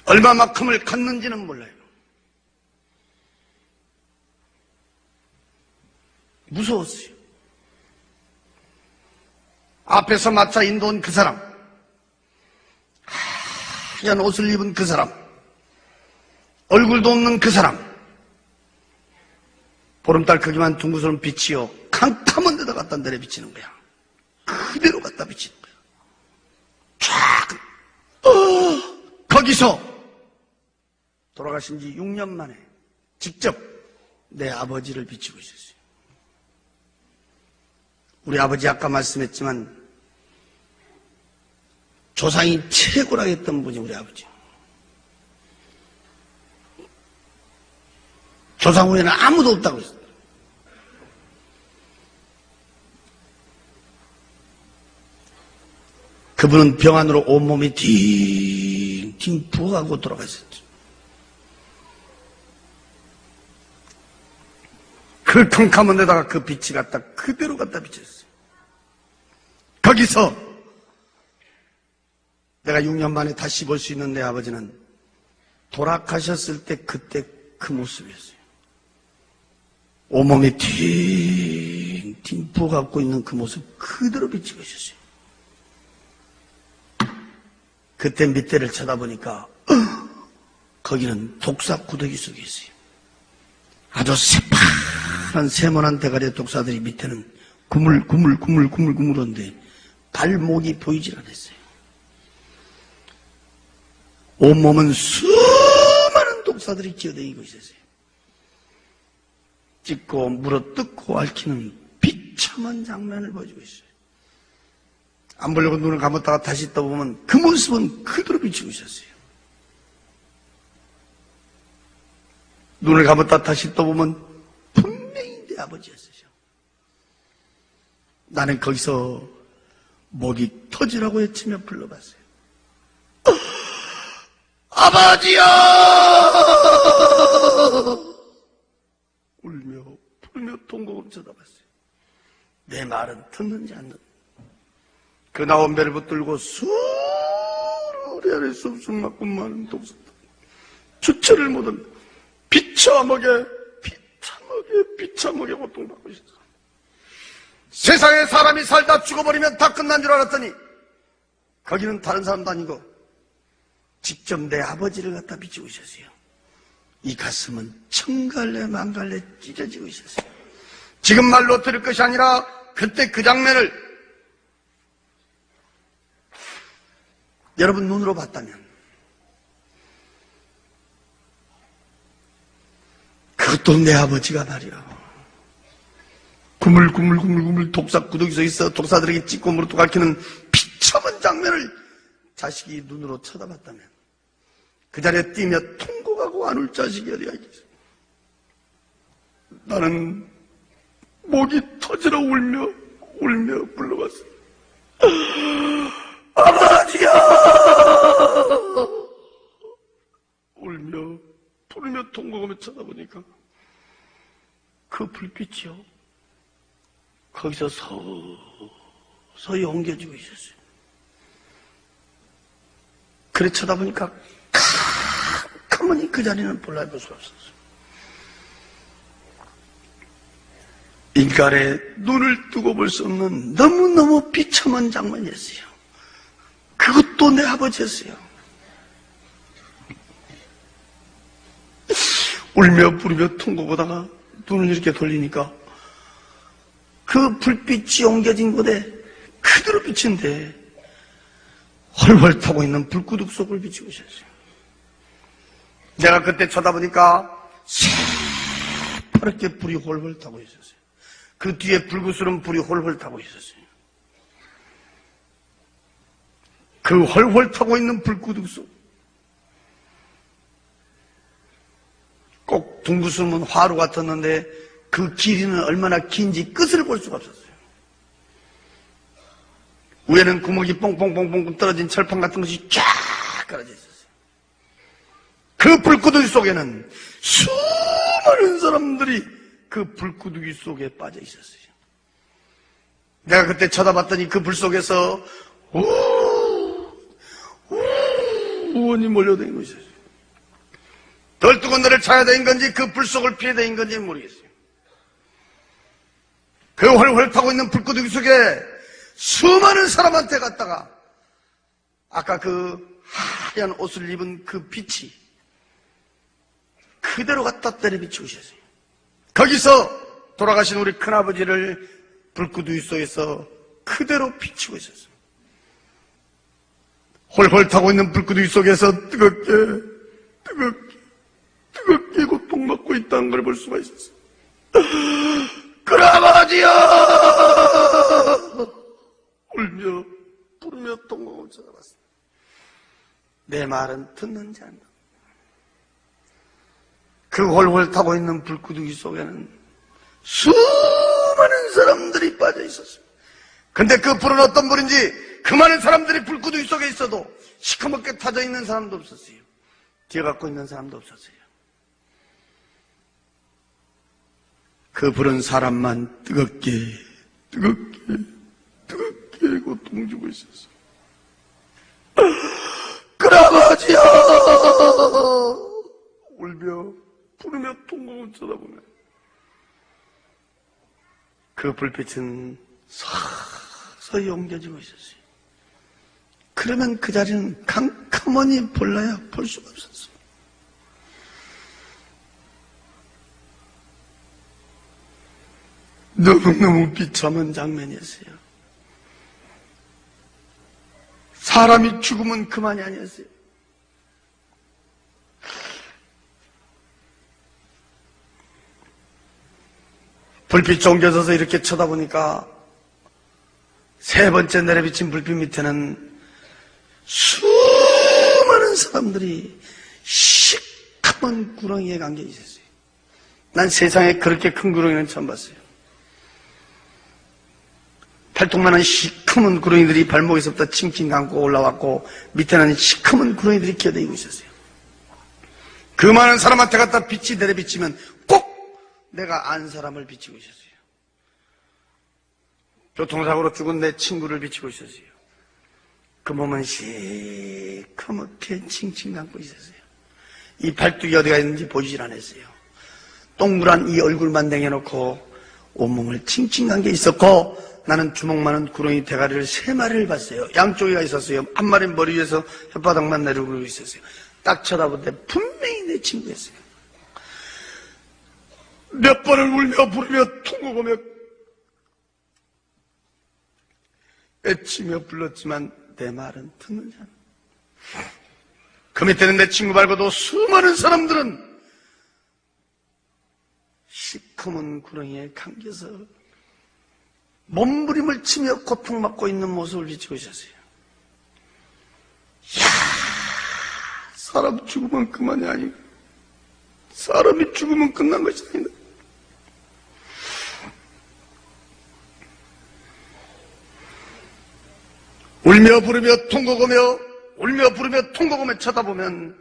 얼마만큼을 갔는지는 몰라요. 무서웠어요. 앞에서 마차 인도온 그 사람, 하얀 옷을 입은 그 사람, 얼굴도 없는 그 사람, 보름달 크기만 둥그스런 빛이요 캄캄한 데다 갖다 내려 비치는 거야. 그대로 갖다 비치는 거야. 쫙 거기서 돌아가신 지 6년 만에 직접 내 아버지를 비치고 있었어요. 우리 아버지 아까 말씀했지만 조상이 최고라고 했던 분이 우리 아버지. 조상 후에는 아무도 없다고 했어요. 그분은 병안으로 온몸이 팅팅 부어가고 돌아가셨죠. 그 캄캄한 데다가 그 빛이 갖다 그대로 갖다 비쳤어요. 거기서 내가 6년 만에 다시 볼 수 있는 내 아버지는 돌아가셨을 때 그때 그 모습이었어요. 온몸이 팅팅 부어갖고 있는 그 모습 그대로 비치고 있었어요. 그때 밑에를 쳐다보니까 거기는 독사 구더기 속에 있어요. 아주 새파란 세모난 대가리의 독사들이 밑에는 구물구물한데 발목이 보이질 않았어요. 온몸은 수많은 독사들이 기어다니고 있었어요. 찢고 물어뜯고 앓히는 비참한 장면을 보여주고 있어요. 안 보려고 눈을 감았다가 다시 떠보면 그 모습은 그대로 비치고 있었어요. 눈을 감았다 다시 떠보면 분명히 내 아버지였어요. 나는 거기서 목이 터지라고 외치며 불러봤어요. 아버지야! 울며 풀며 통곡을 쳐다봤어요. 내 말은 듣는지 안 듣는지. 그 나온 배를 붙들고 수리 아래 숲숲 맞고 많은 독사들 주체를 못한 비참하게 고통받고 있었어. 세상에 사람이 살다 죽어버리면 다 끝난 줄 알았더니 거기는 다른 사람도 아니고 직접 내 아버지를 갖다 비추고 있었어요. 이 가슴은 천갈래 만갈래 찢어지고 있었어요. 지금 말로 들을 것이 아니라 그때 그 장면을 여러분 눈으로 봤다면 그것도 내 아버지가 말이야. 구물구물 독사 구더기 서 있어 독사들에게 찢고 물어뜯고 앓히는 비참한 장면을 자식이 눈으로 쳐다봤다면 그 자리에 뛰며 통곡하고 안 울 자식이 어디가 있겠어. 나는 목이 터지러 울며 불러봤어. 아버지야! 울며 부르며 통곡하며 쳐다보니까 그 불빛이요 거기서 서서히 옮겨지고 있었어요. 그래 쳐다보니까 가만히 그 자리는 볼라볼 수가 없었어요. 인간의 눈을 뜨고 볼 수 없는 너무너무 비참한 장면이었어요. 그것도 내 아버지였어요. 울며 부르며 통곡하다가 눈을 이렇게 돌리니까 그 불빛이 옮겨진 곳에 그대로 비친데 훨훨 타고 있는 불구둑 속을 비치고 있었어요. 내가 그때 쳐다보니까 새파랗게 불이 훨훨 타고 있었어요. 그 뒤에 불구스러운 불이 훨훨 타고 있었어요. 그 훨훨 타고 있는 불구둑 속 꼭 둥그스러운 화로 같았는데 그 길이는 얼마나 긴지 끝을 볼 수가 없었어요. 위에는 구멍이 뽕뽕뽕뽕 떨어진 철판 같은 것이 쫙 깔아져 있었어요. 그 불구덩이 속에는 수많은 사람들이 그 불구덩이 속에 빠져 있었어요. 내가 그때 쳐다봤더니 그 불 속에서 우원이 몰려다니고 있었어요. 덜 뜨거운 데를 찾아다닌 건지 그 불 속을 피해다닌 건지 모르겠어요. 그 훨훨 타고 있는 불구덩이 속에 수많은 사람한테 갔다가 아까 그 하얀 옷을 입은 그 빛이 그대로 갖다 때려비추고 있었어요. 거기서 돌아가신 우리 큰아버지를 불구덩이 속에서 그대로 비추고 있었어요. 홀홀 타고 있는 불구덩이 속에서 뜨겁게 고통받고 있다는 걸 볼 수가 있었어요. 큰아버지여! 울며 부르며 통곡을 쳐다봤습니다. 내 말은 듣는지 않나. 그 홀홀 타고 있는 불구덩이 속에는 수많은 사람들이 빠져 있었습니다. 근데 그 불은 어떤 불인지 그 많은 사람들이 불구덩이 속에 있어도 시커멓게 타져 있는 사람도 없었어요. 뛰어갖고 있는 사람도 없었어요. 그 불은 사람만 뜨겁게 고통 주고 있었어요. 큰아버지야! 울며 부르며 통곡을 쳐다보네. 그 불빛은 서서히 옮겨지고 있었어요. 그러면 그 자리는 캄캄하니 볼라야 볼 수가 없었어요. 너무너무 비참한 장면이었어요. 사람이 죽으면 그만이 아니었어요. 불빛 옮겨져서 이렇게 쳐다보니까 세 번째 내려비친 불빛 밑에는 수많은 사람들이 시커먼 구렁이에 감겨 있었어요. 난 세상에 그렇게 큰 구렁이는 처음 봤어요. 팔뚝만한 시커먼 구렁이들이 발목에서부터 칭칭 감고 올라왔고 밑에는 시커먼 구렁이들이 기어다니고 있었어요. 그 많은 사람한테 갖다 빛이 내려비치면 꼭 내가 안 사람을 비치고 있었어요. 교통사고로 죽은 내 친구를 비치고 있었어요. 그 몸은 시커멓게 칭칭 감고 있었어요. 이 발뚝이 어디가 있는지 보이질 않았어요. 동그란 이 얼굴만 내려놓고 온몸을 칭칭 감겨 있었고 나는 주먹 많은 구렁이 대가리를 3마리를 봤어요. 양쪽에가 있었어요. 한 마리는 머리 위에서 혓바닥만 내려오고 있었어요. 딱 쳐다볼 때 분명히 내 친구였어요. 몇 번을 울며 부르며 통곡하며 애치며 불렀지만 내 말은 듣는지 않나. 그 밑에는 내 친구 말고도 수많은 사람들은 시커먼 구렁이에 감겨서 몸부림을 치며 고통받고 있는 모습을 비추고 있었어요. 이야, 사람 죽으면 그만이 아니고 사람이 죽으면 끝난 것이 아니다. 울며 부르며 통곡하며 쳐다보면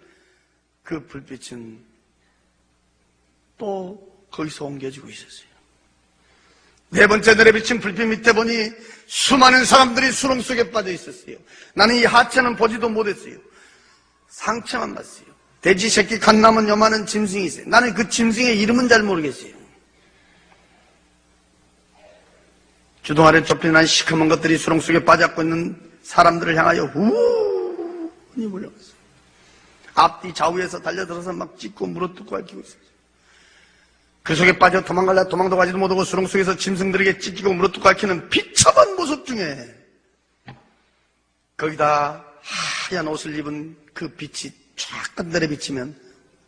그 불빛은 또 거기서 옮겨지고 있었어요. 네 번째 내려비친 불빛 밑에 보니 수많은 사람들이 수렁 속에 빠져 있었어요. 나는 이 하체는 보지도 못했어요. 상체만 봤어요. 돼지 새끼 간 남은 요만한 짐승이 있어요. 나는 그 짐승의 이름은 잘 모르겠어요. 주둥 아래 좁힌 한 시커먼 것들이 수렁 속에 빠져있고 있는 사람들을 향하여 후니 몰려갔어요. 앞뒤 좌우에서 달려들어서 막 찢고 물어뜯고 핥히고 있어요. 그 속에 빠져 도망갈라 도망도 가지도 못하고 수렁 속에서 짐승들에게 찢기고 물어뜯고 핥히는 비참한 모습 중에 거기다 하얀 옷을 입은 그 빛이 쫙 내려비치면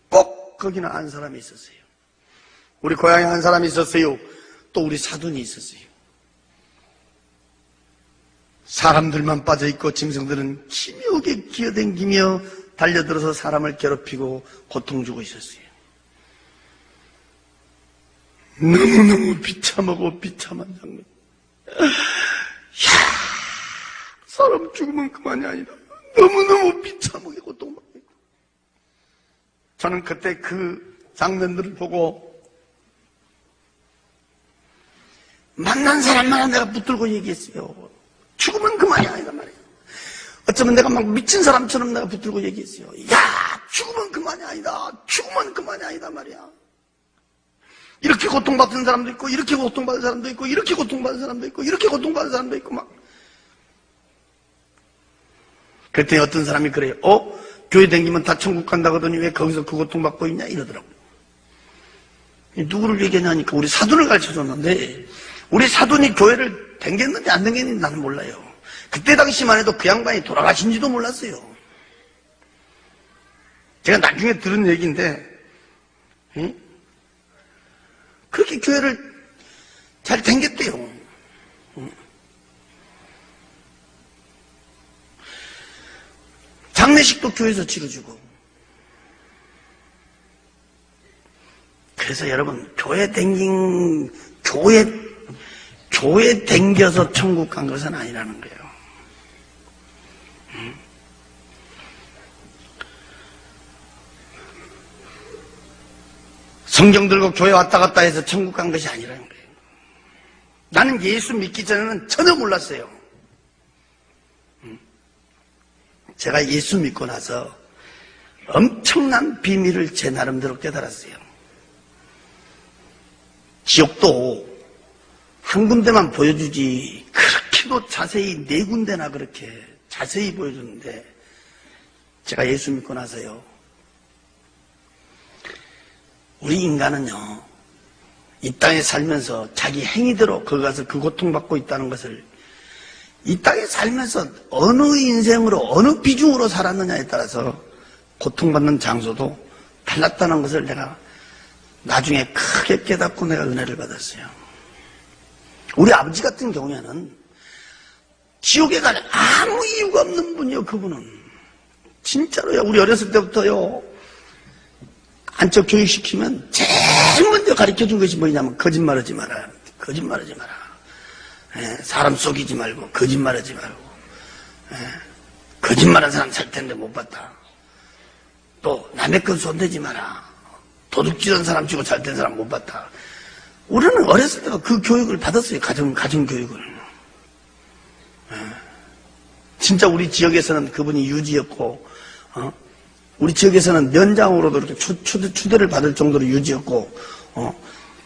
꼭 거기는 한 사람이 있었어요. 우리 고향에 한 사람이 있었어요. 또 우리 사돈이 있었어요. 사람들만 빠져있고 짐승들은 기묘하게 기어댕기며 달려들어서 사람을 괴롭히고 고통 주고 있었어요. 너무너무 비참하고 비참한 장면. 이야, 사람 죽으면 그만이 아니다. 너무너무 비참하게 고통받고 있다. 저는 그때 그 장면들을 보고 만난 사람마다 내가 붙들고 얘기했어요. 죽으면 그만이 아니다 말이에요. 어쩌면 내가 막 미친 사람처럼 내가 붙들고 얘기했어요. 야, 죽으면 그만이 아니다. 죽으면 그만이 아니다 말이야. 이렇게 고통받는 사람도 있고, 이렇게 고통받는 사람도 있고, 이렇게 고통받는 사람도 있고, 이렇게 고통받는 사람도 있고, 막. 그랬더니 어떤 사람이 그래요. 교회 다니면 다 천국 간다고 하더니 왜 거기서 그 고통받고 있냐? 이러더라고요. 누구를 얘기하냐니까 우리 사돈을 가르쳐줬는데, 우리 사돈이 교회를 댕겼는지 안 댕겼는지 나는 몰라요. 그때 당시만 해도 그 양반이 돌아가신지도 몰랐어요. 제가 나중에 들은 얘기인데, 그렇게 교회를 잘 댕겼대요. 장례식도 교회에서 치러주고. 그래서 여러분, 교회 댕겨서 천국 간 것은 아니라는 거예요. 성경 들고 교회 왔다 갔다 해서 천국 간 것이 아니라는 거예요. 나는 예수 믿기 전에는 전혀 몰랐어요. 제가 예수 믿고 나서 엄청난 비밀을 제 나름대로 깨달았어요. 지옥도 한 군데만 보여주지 그렇게도 자세히 4군데나 그렇게 자세히 보여주는데, 제가 예수 믿고 나서요, 우리 인간은요, 이 땅에 살면서 자기 행위대로 거기 가서 그 고통받고 있다는 것을, 이 땅에 살면서 어느 인생으로 어느 비중으로 살았느냐에 따라서 고통받는 장소도 달랐다는 것을 내가 나중에 크게 깨닫고 내가 은혜를 받았어요. 우리 아버지 같은 경우에는 지옥에 갈 아무 이유가 없는 분이요. 그분은 진짜로요. 우리 어렸을 때부터요, 안쪽 교육시키면 제일 먼저 가르쳐준 것이 뭐냐면 거짓말하지 마라. 거짓말하지 마라. 사람 속이지 말고 거짓말하지 말고. 거짓말한 사람 살 텐데 못 봤다. 또 남의 것 손대지 마라. 도둑질한 사람 치고 잘된 사람 못 봤다. 우리는 어렸을 때부터 그 교육을 받았어요. 가정교육을. 진짜 우리 지역에서는 그분이 유지였고, 우리 지역에서는 면장으로도 이렇게 추대를 받을 정도로 유지였고,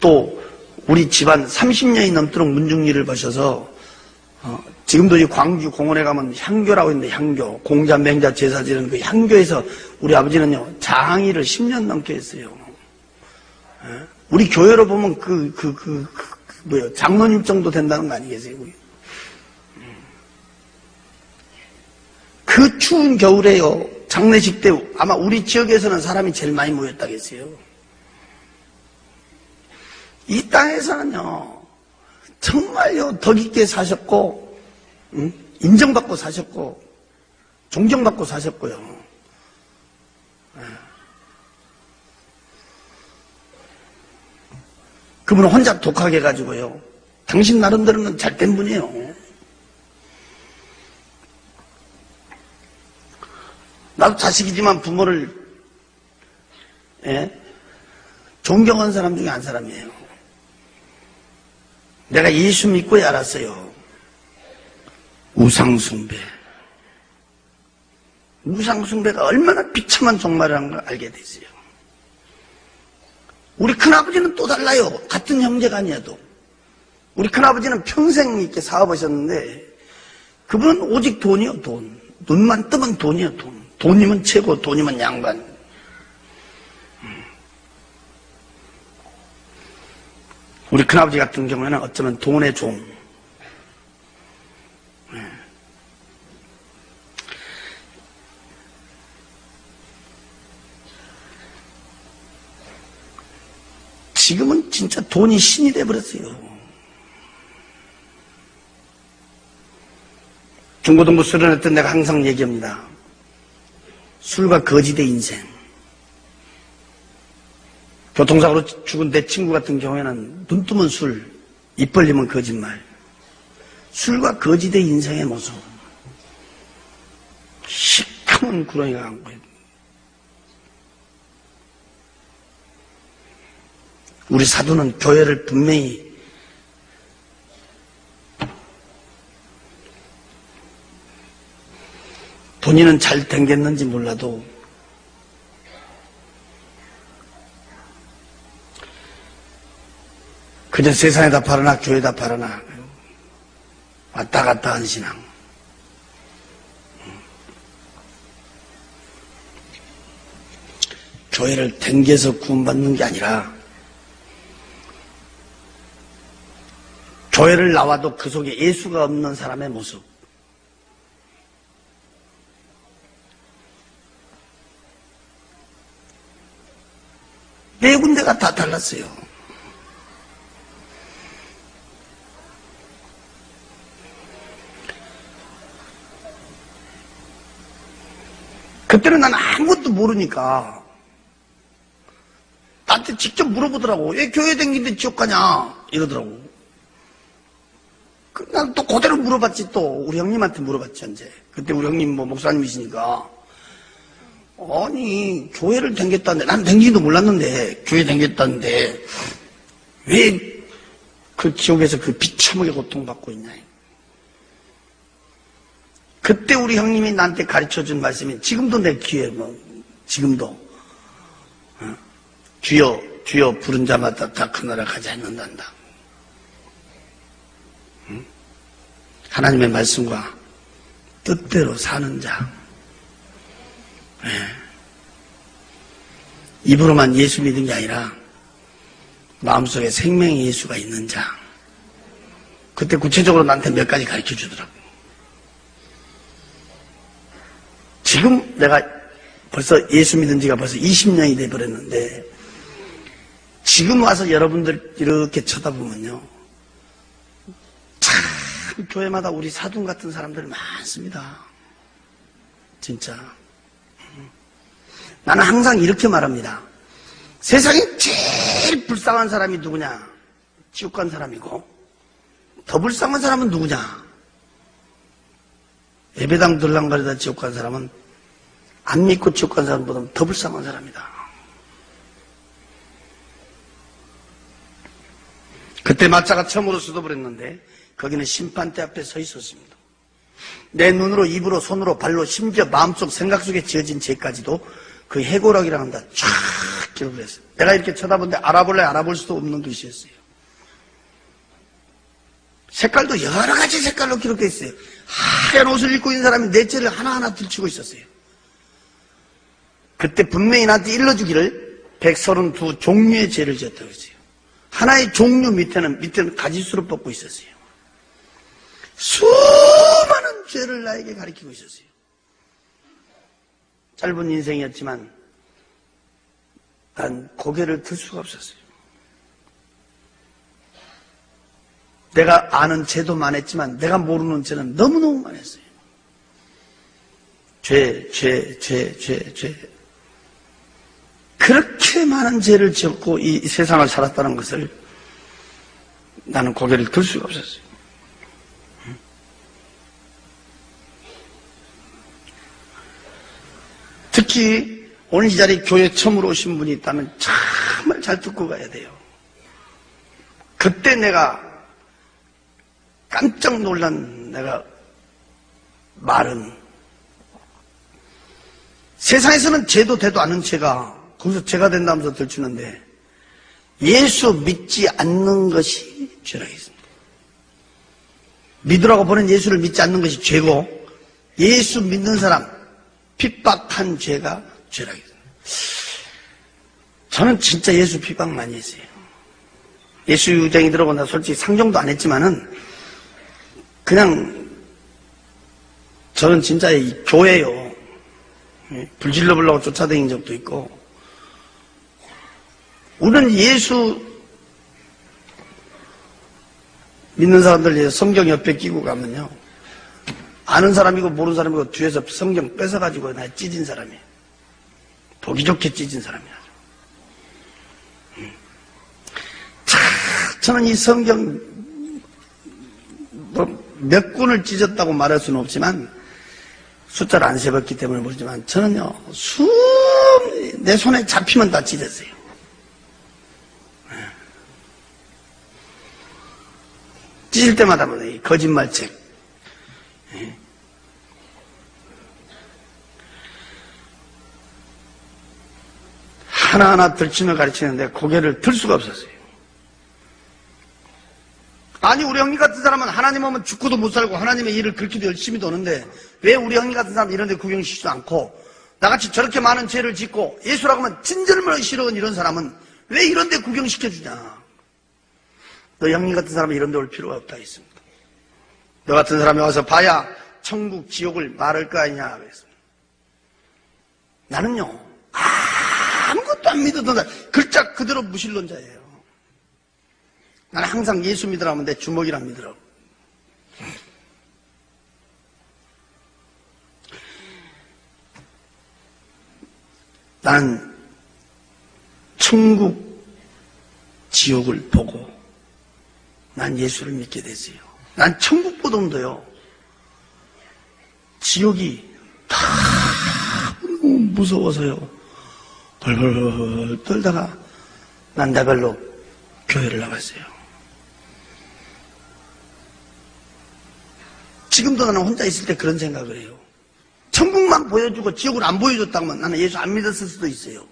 또 우리 집안 30년이 넘도록 문중리를 보셔서, 지금도 이 광주 공원에 가면 향교라고 있는데, 향교, 공자, 맹자, 제사 지는 그 향교에서 우리 아버지는요, 장의를 10년 넘게 했어요. 우리 교회로 보면 장로님 정도 된다는 거 아니겠어요? 그 추운 겨울에요, 장례식 때 아마 우리 지역에서는 사람이 제일 많이 모였다겠어요. 이 땅에서는요, 정말요, 덕 있게 사셨고, 인정받고 사셨고, 존경받고 사셨고요. 그분은 혼자 독하게 해가지고요, 당신 나름대로는 잘된 분이에요. 나도 자식이지만 부모를 존경한 사람 중에 한 사람이에요. 내가 예수 믿고야 알았어요. 우상숭배. 우상숭배가 얼마나 비참한 종말이라는 걸 알게 됐어요. 우리 큰아버지는 또 달라요. 같은 형제가 아니어도. 우리 큰아버지는 평생 이렇게 사업하셨는데, 그분은 오직 돈이요, 돈. 눈만 뜨면 돈이요, 돈. 돈이면 최고, 돈이면 양반. 우리 큰아버지 같은 경우에는 어쩌면 돈의 종. 지금은 진짜 돈이 신이 돼버렸어요. 중고등부 수련회 때 내가 항상 얘기합니다. 술과 거지의 인생. 교통사고로 죽은 내 친구 같은 경우에는 눈 뜨면 술, 입 벌리면 거짓말. 술과 거지의 인생의 모습. 시커먼 구렁이가 안고 있고. 우리 사도는 교회를 분명히 본인은 잘 댕겼는지 몰라도 그저 세상에다 팔아나 교회에다 팔아나 왔다 갔다 한 신앙. 교회를 댕겨서 구원받는 게 아니라 교회를 나와도 그 속에 예수가 없는 사람의 모습. 네 군데가 다 달랐어요. 그때는 난 아무것도 모르니까 나한테 직접 물어보더라고. 왜 교회 다니는데 지옥 가냐? 이러더라고. 난 또 그대로 물어봤지. 또 우리 형님한테 물어봤지. 언제 그때 우리 형님 뭐 목사님이시니까 아니 교회를 다녔다는데 난 다니지도 몰랐는데 교회 다녔다는데 왜 그 지옥에서 그 비참하게 고통받고 있냐. 그때 우리 형님이 나한테 가르쳐준 말씀이 지금도 내 귀에 지금도 주여 주여 부른 자마다 다 그 나라 가지 않는단다. 하나님의 말씀과 뜻대로 사는 자. 입으로만 예수 믿는 게 아니라 마음속에 생명의 예수가 있는 자. 그때 구체적으로 나한테 몇 가지 가르쳐 주더라고. 지금 내가 벌써 예수 믿은 지가 벌써 20년이 돼버렸는데 지금 와서 여러분들 이렇게 쳐다보면요 참 교회마다 우리 사돈 같은 사람들 많습니다. 진짜. 나는 항상 이렇게 말합니다. 세상에 제일 불쌍한 사람이 누구냐? 지옥 간 사람이고 더 불쌍한 사람은 누구냐? 예배당 들랑거리다 지옥 간 사람은 안 믿고 지옥 간 사람보다 더 불쌍한 사람이다. 그때 마차가 처음으로 쏟아버렸는데 거기는 심판대 앞에 서 있었습니다. 내 눈으로 입으로 손으로 발로 심지어 마음속 생각 속에 지어진 죄까지도 그 해고락이라 한다 쫙 기록을 했어요. 내가 이렇게 쳐다보는데 알아볼 수도 없는 글씨였어요. 색깔도 여러 가지 색깔로 기록되어 있어요. 하얀 옷을 입고 있는 사람이 내 죄를 하나하나 들추고 있었어요. 그때 분명히 나한테 일러주기를 132 종류의 죄를 지었다고 했어요. 하나의 종류 밑에는 가지수로 뽑고 있었어요. 수많은 죄를 나에게 가리키고 있었어요. 짧은 인생이었지만 난 고개를 들 수가 없었어요. 내가 아는 죄도 많았지만 내가 모르는 죄는 너무너무 많았어요. 죄. 그렇게 많은 죄를 지었고 이 세상을 살았다는 것을 나는 고개를 들 수가 없었어요. 특히 오늘 이 자리에 교회 처음으로 오신 분이 있다면 정말 잘 듣고 가야 돼요. 그때 내가 깜짝 놀란 내가 말은 세상에서는 죄도 되도 않은 죄가 거기서 죄가 된다면서 들추는데 예수 믿지 않는 것이 죄라고 했습니다. 믿으라고 보낸 예수를 믿지 않는 것이 죄고 예수 믿는 사람 핍박한 죄가 죄라고 했습니다. 저는 진짜 예수 핍박 많이 했어요. 예수 유쟁이 들어보고 나 솔직히 상종도 안 했지만은 그냥 저는 진짜 이 교회요 불질러 보려고 쫓아다닌 적도 있고 우리는 예수 믿는 사람들 위해서 성경 옆에 끼고 가면요 아는 사람이고 모르는 사람이고 뒤에서 성경 뺏어가지고 나 찢은 사람이에요. 보기 좋게 찢은 사람이야. 저는 이 성경 몇 군을 찢었다고 말할 수는 없지만 숫자를 안 세봤기 때문에 모르지만 저는요 내 손에 잡히면 다 찢었어요. 찢을 때마다 이 거짓말책 하나하나 들추며 가르치는데 고개를 들 수가 없었어요. 아니, 우리 형님 같은 사람은 하나님 오면 죽고도 못 살고 하나님의 일을 그렇게도 열심히 도는데 왜 우리 형님 같은 사람 이런 데 구경시키지도 않고 나같이 저렇게 많은 죄를 짓고 예수라고 하면 진절머리 싫어하는 이런 사람은 왜 이런 데 구경시켜주냐. 너 형님 같은 사람은 이런 데 올 필요가 없다 했습니다. 너 같은 사람이 와서 봐야 천국 지옥을 말할 거 아니냐 그랬습니다. 나는요 아무것도 안 믿어도 글자 그대로 무신론자예요. 나는 항상 예수 믿으라면 내 주먹이랑 믿으라고. 나는 천국 지옥을 보고 난 예수를 믿게 됐어요. 난 천국보다도요 지옥이 다 너무 무서워서요 벌벌 떨다가 난 나발로 교회를 나갔어요. 지금도 나는 혼자 있을 때 그런 생각을 해요. 천국만 보여주고 지옥을 안 보여줬다면 나는 예수 안 믿었을 수도 있어요.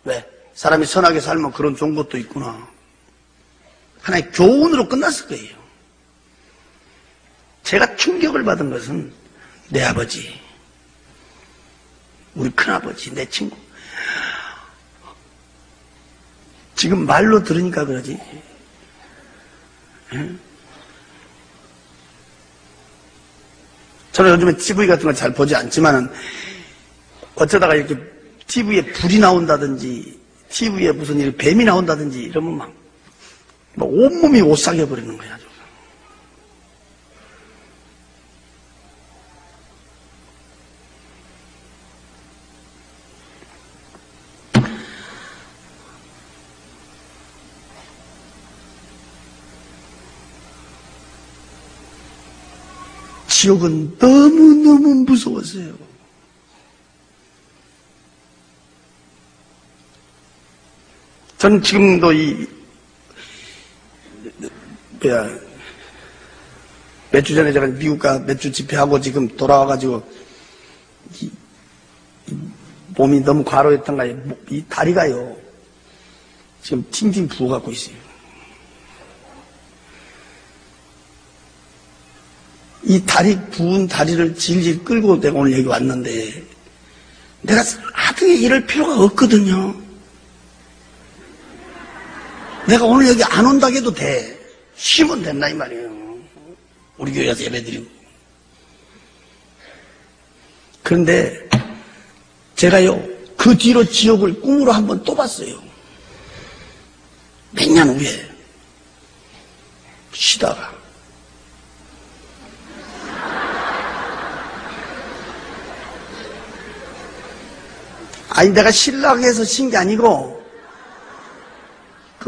왜? 사람이 선하게 살면 그런 좋은 것도 있구나. 하나의 교훈으로 끝났을 거예요. 제가 충격을 받은 것은 내 아버지, 우리 큰아버지, 내 친구. 지금 말로 들으니까 그러지. 응? 저는 요즘에 TV 같은 거 잘 보지 않지만은 어쩌다가 이렇게 TV에 불이 나온다든지 TV에 무슨 일 뱀이 나온다든지 이러면 막 온몸이 오싹해 버리는 거야. 지옥은 너무너무 무서웠어요. 저는 지금도 몇 주 전에 제가 미국 가 몇 주 집회하고 지금 돌아와가지고 몸이 너무 과로했던가요. 이 다리가요 지금 팅팅 부어갖고 있어요. 이 부은 다리를 질질 끌고 내가 오늘 여기 왔는데 내가 하등에 이럴 필요가 없거든요. 내가 오늘 여기 안 온다고 해도 돼. 쉬면 된다 이 말이에요. 우리 교회에서 예배드리고. 그런데 제가요 그 뒤로 지옥을 꿈으로 한번 또 봤어요. 몇 년 후에 쉬다가 아니 내가 신라고 해서 쉰 게 아니고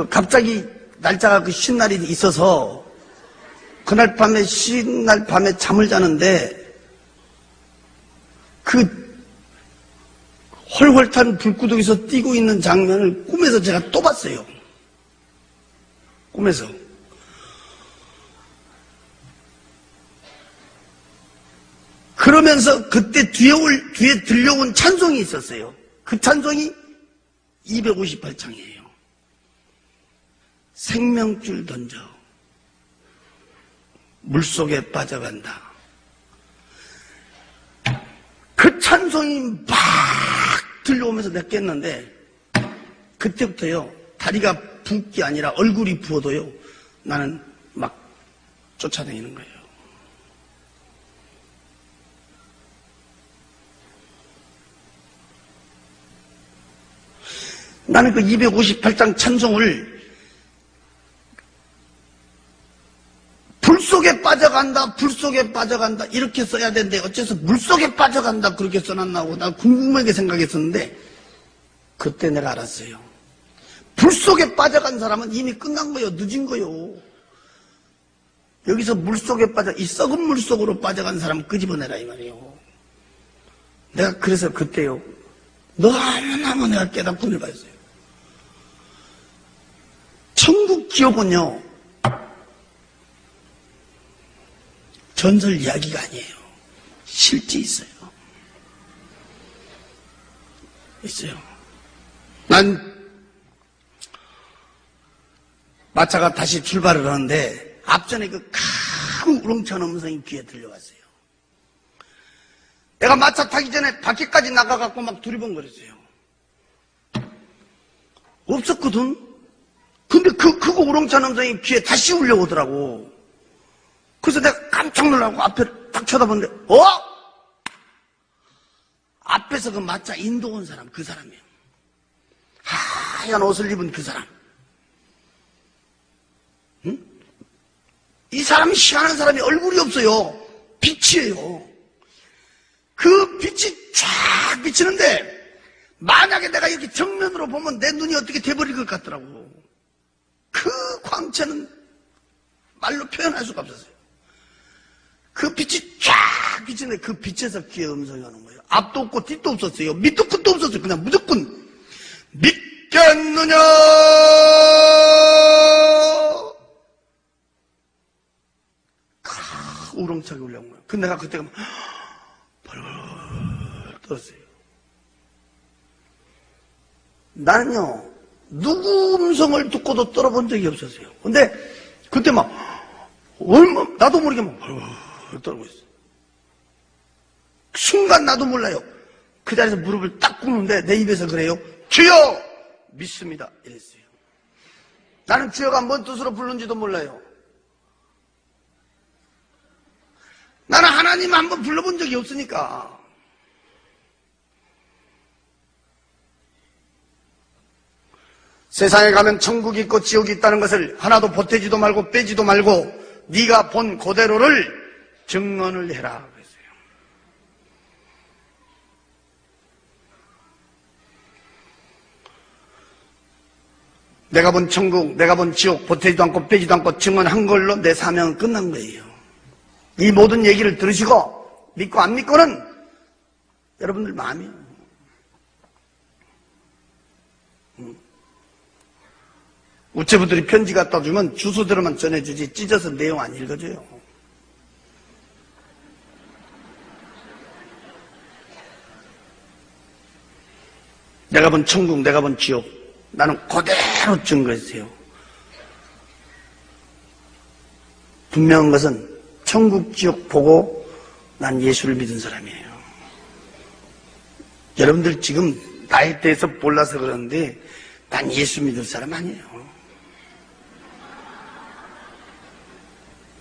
갑자기 날짜가 그 쉰 날이 있어서 그날 밤에 쉰 날 밤에 잠을 자는데 그 헐헐 탄 불구덩이에서 뛰고 있는 장면을 꿈에서 제가 또 봤어요. 꿈에서. 그러면서 그때 뒤에 들려온 찬송이 있었어요. 그 찬송이 258장이에요. 생명줄 던져 물속에 빠져간다. 그 찬송이 막 들려오면서 내가 깼는데 그때부터요 다리가 붓기 아니라 얼굴이 부어도요 나는 막 쫓아다니는 거예요. 나는 그 258장 찬송을 불속에 빠져간다, 불속에 빠져간다 이렇게 써야 되는데 어째서 물속에 빠져간다 그렇게 써놨나고 난 궁금하게 생각했었는데 그때 내가 알았어요. 불속에 빠져간 사람은 이미 끝난 거요. 늦은 거요. 여기서 물속에 이 썩은 물속으로 빠져간 사람 끄집어내라 이 말이에요. 내가 그래서 그때요 너무너무 내가 깨닫고 받았어요. 천국 지옥은요 전설 이야기가 아니에요. 실제 있어요. 있어요. 난 마차가 다시 출발을 하는데 앞전에 그 큰 우렁찬 음성이 귀에 들려왔어요. 내가 마차 타기 전에 밖에까지 나가갖고 막 두리번거렸어요. 없었거든. 근데 그 크고 우렁찬 음성이 귀에 다시 울려오더라고. 그래서 내가 깜짝 놀라고 앞에 딱 쳐다보는데 앞에서 그 마차 인도 온 사람, 그 사람이에요. 하얀 옷을 입은 그 사람. 응? 이 사람이 희한한 사람이 얼굴이 없어요. 빛이에요. 그 빛이 쫙 비치는데 만약에 내가 이렇게 정면으로 보면 내 눈이 어떻게 돼버릴 것 같더라고. 그 광채는 말로 표현할 수가 없었어요. 그 빛이 쫙 비치는데 그 빛에서 귀에 음성이 오는 거예요. 앞도 없고 뒤도 없었어요. 밑도 끝도 없었어요. 그냥 무조건 믿겠느냐 우렁차게 울려온 거예요. 근데 내가 그때가 벌벌 떨었어요. 나는요 누구 음성을 듣고도 떨어본 적이 없었어요. 근데 그때 막 나도 모르게 막 벌벌 떨고 있어요. 순간 나도 몰라요. 그 자리에서 무릎을 딱 꿇는데 내 입에서 그래요. 주여 믿습니다 이랬어요. 나는 주여가 뭔 뜻으로 부르는지도 몰라요. 나는 하나님 한번 불러본 적이 없으니까. 세상에 가면 천국이 있고 지옥이 있다는 것을 하나도 보태지도 말고 빼지도 말고 네가 본 그대로를 증언을 해라 그랬어요. 내가 본 천국, 내가 본 지옥 보태지도 않고 빼지도 않고 증언한 걸로 내 사명은 끝난 거예요. 이 모든 얘기를 들으시고 믿고 안 믿고는 여러분들 마음이에요. 우체부들이 편지 갖다 주면 주소대로만 전해주지 찢어서 내용 안 읽어줘요. 내가 본 천국, 내가 본 지옥 나는 그대로 증거했어요. 분명한 것은 천국, 지옥 보고 난 예수를 믿은 사람이에요. 여러분들 지금 나에 대해서 몰라서 그러는데 난 예수 믿을 사람 아니에요.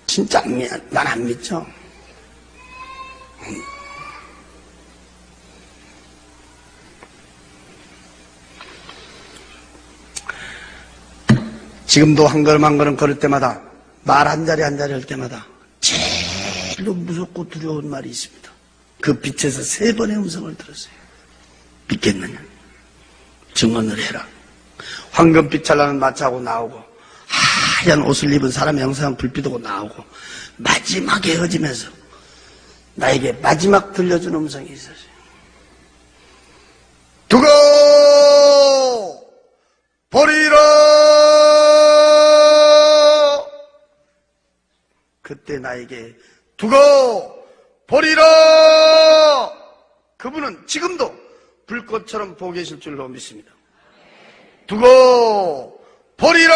진짜 난 안 믿죠. 지금도 한 걸음 한 걸음 걸을 때마다 말 한 자리 한 자리 할 때마다 제일로 무섭고 두려운 말이 있습니다. 그 빛에서 3번의 음성을 들었어요. 믿겠느냐? 증언을 해라. 황금빛 찬란한 마차하고 나오고 하얀 옷을 입은 사람의 형상은 불빛하고 나오고 마지막에 헤어지면서 나에게 마지막 들려준 음성이 있었어요. 두고 버리라. 그때 나에게 두고 버리라. 그분은 지금도 불꽃처럼 보고 계실 줄로 믿습니다. 두고 버리라.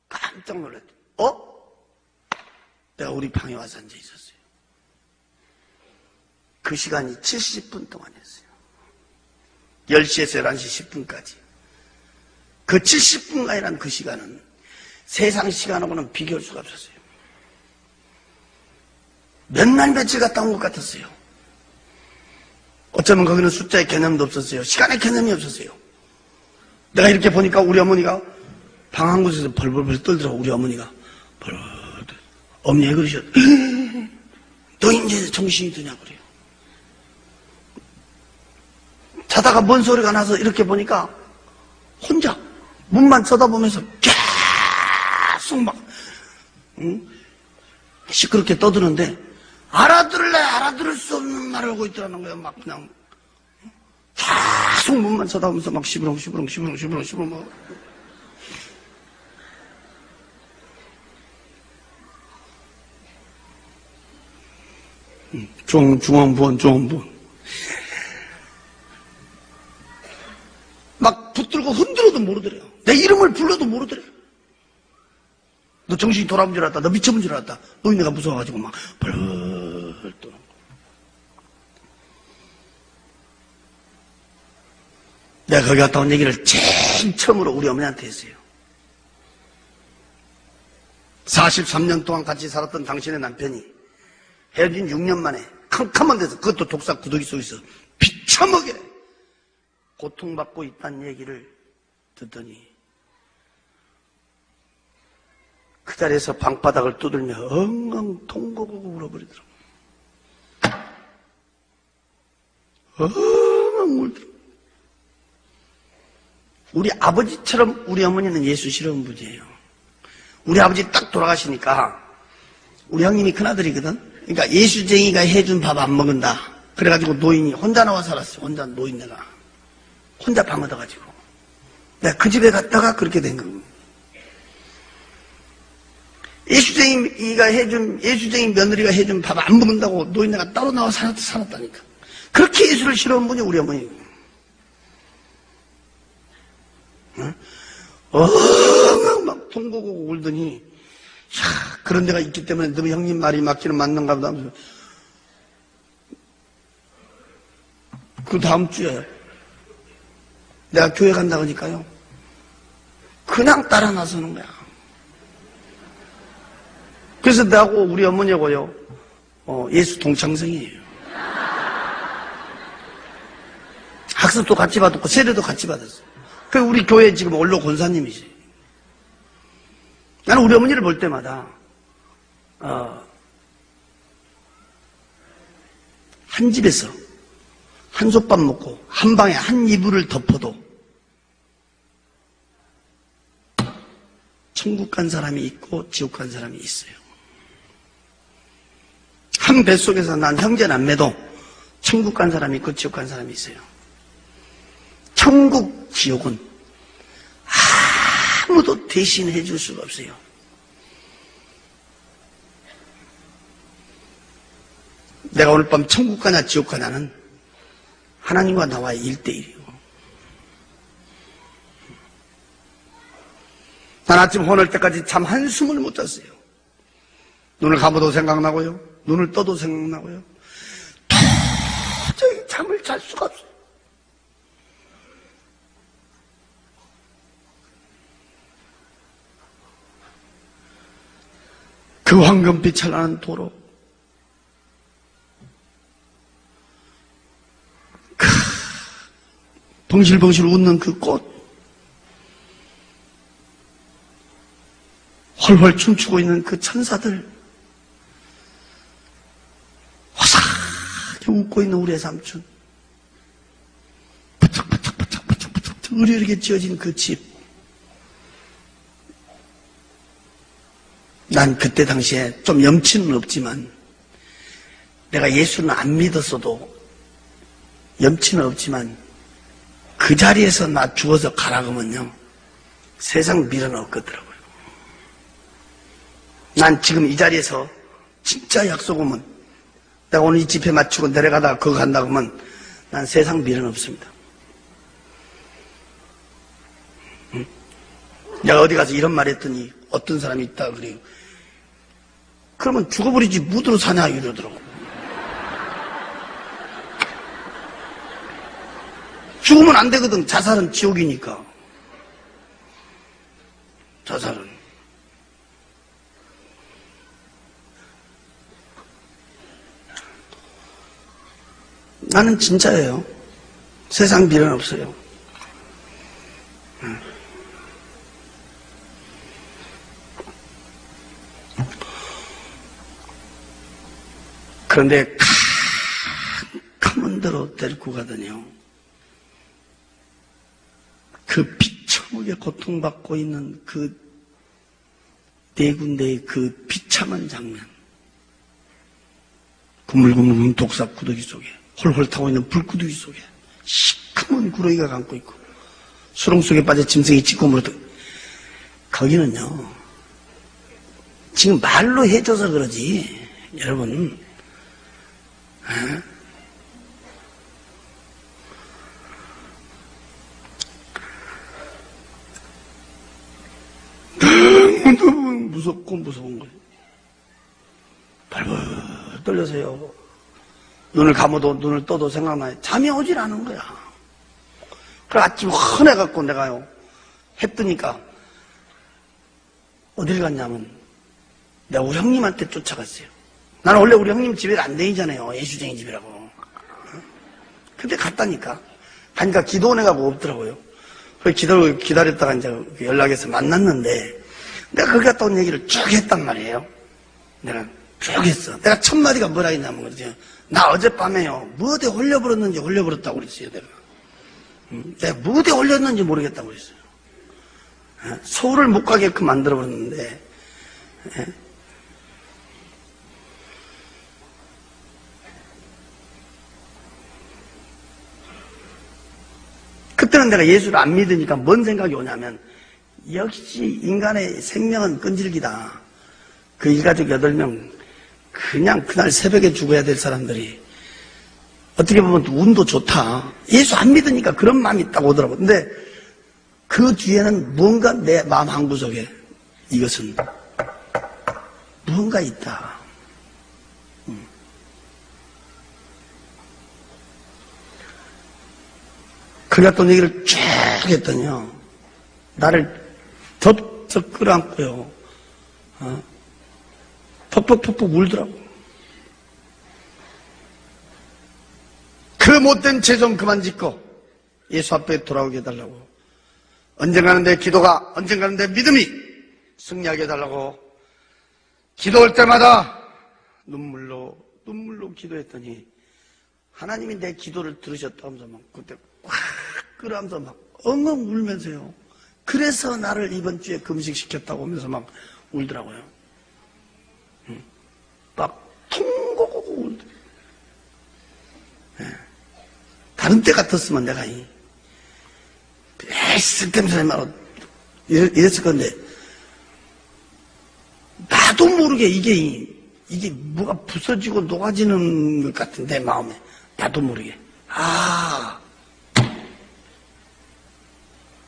깜짝 놀랐대. 내가 우리 방에 와서 앉아 있었어요. 그 시간이 70분 동안이었어요. 10시에서 11시 10분까지. 그 70분간이란 그 시간은 세상 시간하고는 비교할 수가 없었어요. 몇 날 며칠 갔다 온 것 같았어요. 어쩌면 거기는 숫자의 개념도 없었어요. 시간의 개념이 없었어요. 내가 이렇게 보니까 우리 어머니가 방 한 곳에서 벌벌벌 떨더라고. 우리 어머니가 벌벌벌. 어머니 왜 그러셨? 너 이제 정신이 드냐 그래요. 자다가 뭔 소리가 나서 이렇게 보니까 혼자 문만 쳐다보면서 계속 막 시끄럽게 떠드는데 알아들을래 알아들을 수 없는 말을 하고 있더라는 거예요. 막 그냥 계속 문만 쳐다보면서 막 시부렁 막. 중앙부원 막 붙들고 무서워가지고 흔들어도 모르더래요. 내 이름을 불러도 모르더래요. 너 정신이 돌아온 줄 알았다. 너 미쳐본 줄 알았다. 노인네가 무서워가지고 막 벌벌 떠는 거. 내가 거기 갔다 온 얘기를 제일 처음으로 우리 어머니한테 했어요. 43년 동안 같이 살았던 당신의 남편이 헤어진 6년 만에 캄캄한 데서, 그것도 독사 구더기 속에서 비참하게 고통받고 있다는 얘기를 듣더니 그 자리에서 방바닥을 두들며 엉엉 통곡하고 울어버리더라고. 엉엉 울더라고. 우리 아버지처럼 우리 어머니는 예수스러운 분이에요. 우리 아버지 딱 돌아가시니까 우리 형님이 큰아들이거든. 그러니까 예수쟁이가 해준 밥 안 먹는다. 그래가지고 노인이 혼자 나와 살았어요. 혼자 노인네가. 혼자 방 얻어가지고. 내가 그 집에 갔다가 그렇게 된 거예요. 예수쟁이 며느리가 해준 밥 안 먹는다고 노인네가 따로 나와 살았다니까. 그렇게 예수를 싫어한 분이 우리 어머니. 막 통곡하고 울더니, 그런 데가 있기 때문에 너희 형님 말이 맞기는 맞는가 보다 하면서, 그 다음 주에 내가 교회 간다 그러니까요, 그냥 따라 나서는 거야. 그래서 나하고 우리 어머니하고요, 예수 동창생이에요. 학습도 같이 받았고 세례도 같이 받았어요. 그 우리 교회 지금 원로 권사님이지. 나는 우리 어머니를 볼 때마다 한 집에서 한솥밥 먹고 한 방에 한 이불을 덮어도 천국 간 사람이 있고 지옥 간 사람이 있어요. 한 뱃속에서 난 형제 남매도 천국 간 사람이 있고 지옥 간 사람이 있어요. 천국, 지옥은 아무도 대신해 줄 수가 없어요. 내가 오늘 밤 천국 가냐 지옥 가냐는 하나님과 나와의 1대1이에요. 난 아침 혼을 때까지 잠 한숨을 못 잤어요. 눈을 감아도 생각나고요. 눈을 떠도 생각나고요. 도저히 잠을 잘 수가 없어요. 그 황금빛 찬란한 도로, 벙실벙실 웃는 그 꽃, 훨훨 춤추고 있는 그 천사들, 화사하게 웃고 있는 우리의 삼촌, 부쩍부쩍 의리하게 지어진 그 집. 난 그때 당시에 좀 염치는 없지만, 내가 예수는 안 믿었어도 염치는 없지만, 그 자리에서 나 죽어서 가라 그러면요, 세상 미련 없겠더라고요. 난 지금 이 자리에서 진짜 약속하면, 내가 오늘 이 집회 마치고 내려가다가 그거 간다 그러면 난 세상 미련 없습니다. 응? 내가 어디 가서 이런 말 했더니 어떤 사람이 있다 그래요. 그러면 죽어버리지 무드로 사냐 이러더라고. 죽으면 안 되거든. 자살은 지옥이니까. 자살은. 나는 진짜예요. 세상 미련 없어요. 그런데 캄캄한 데로 데리고 가더니요, 그 비참하게 고통받고 있는 그 네 군데의 그 비참한 장면, 구물구물 독사 구더기 속에 홀홀 타고 있는 불구더기 속에 시커먼 구렁이가 감고 있고 수렁 속에 빠져 짐승이 찢고 물어도, 거기는요 지금 말로 해줘서 그러지 여러분, 무섭고 무서운 거예요. 벌벌 떨려서요. 눈을 감아도 눈을 떠도 생각나요. 잠이 오질 않은 거야. 그래 아침 헌해갖고 내가요 해 뜨니까 어딜 갔냐면 내가 우리 형님한테 쫓아갔어요. 나는 원래 우리 형님 집에 안 다니잖아요. 예수쟁이 집이라고. 근데 갔다니까. 가니까 기도원 애가 없더라고요. 그래서 기다렸다가 이제 연락해서 만났는데 내가 거기 갔다 온 얘기를 쭉 했단 말이에요. 내가 쭉 했어. 내가 첫 마디가 뭐라 했냐면 그러죠. 나 어젯밤에요. 뭐 어디 홀려버렸는지 홀려버렸다고 그랬어요. 내가 뭐 어디 홀렸는지 모르겠다고 그랬어요. 서울을 못 가게끔 만들어버렸는데 그때는 내가 예수를 안 믿으니까 뭔 생각이 오냐면 역시 인간의 생명은 끈질기다. 그 일가족 8명 그냥 그날 새벽에 죽어야 될 사람들이 어떻게 보면 운도 좋다. 예수 안 믿으니까 그런 마음이 딱 오더라고. 근데 그 뒤에는 뭔가 내 마음 한구석에 이것은 무언가 있다. 그가 또 얘기를 쭉 했더니요. 나를 덥석 끌어안고요. 퍽퍽퍽퍽 울더라고. 그 못된 죄 좀 그만 짓고 예수 앞에 돌아오게 해달라고. 언젠가는 내 기도가, 언젠가는 내 믿음이 승리하게 해달라고. 기도할 때마다 눈물로 기도했더니 하나님이 내 기도를 들으셨다면서 막 그때 꽉 끌어안면서 막 엉엉 울면서요. 그래서 나를 이번 주에 금식시켰다고 하면서 막 울더라고요. 막 통곡하고 울더라고요. 다른 때 같았으면 내가 쓸데없는 말로 이랬을 건데 나도 모르게 이게 뭐가 부서지고 녹아지는 것 같은 내 마음에 나도 모르게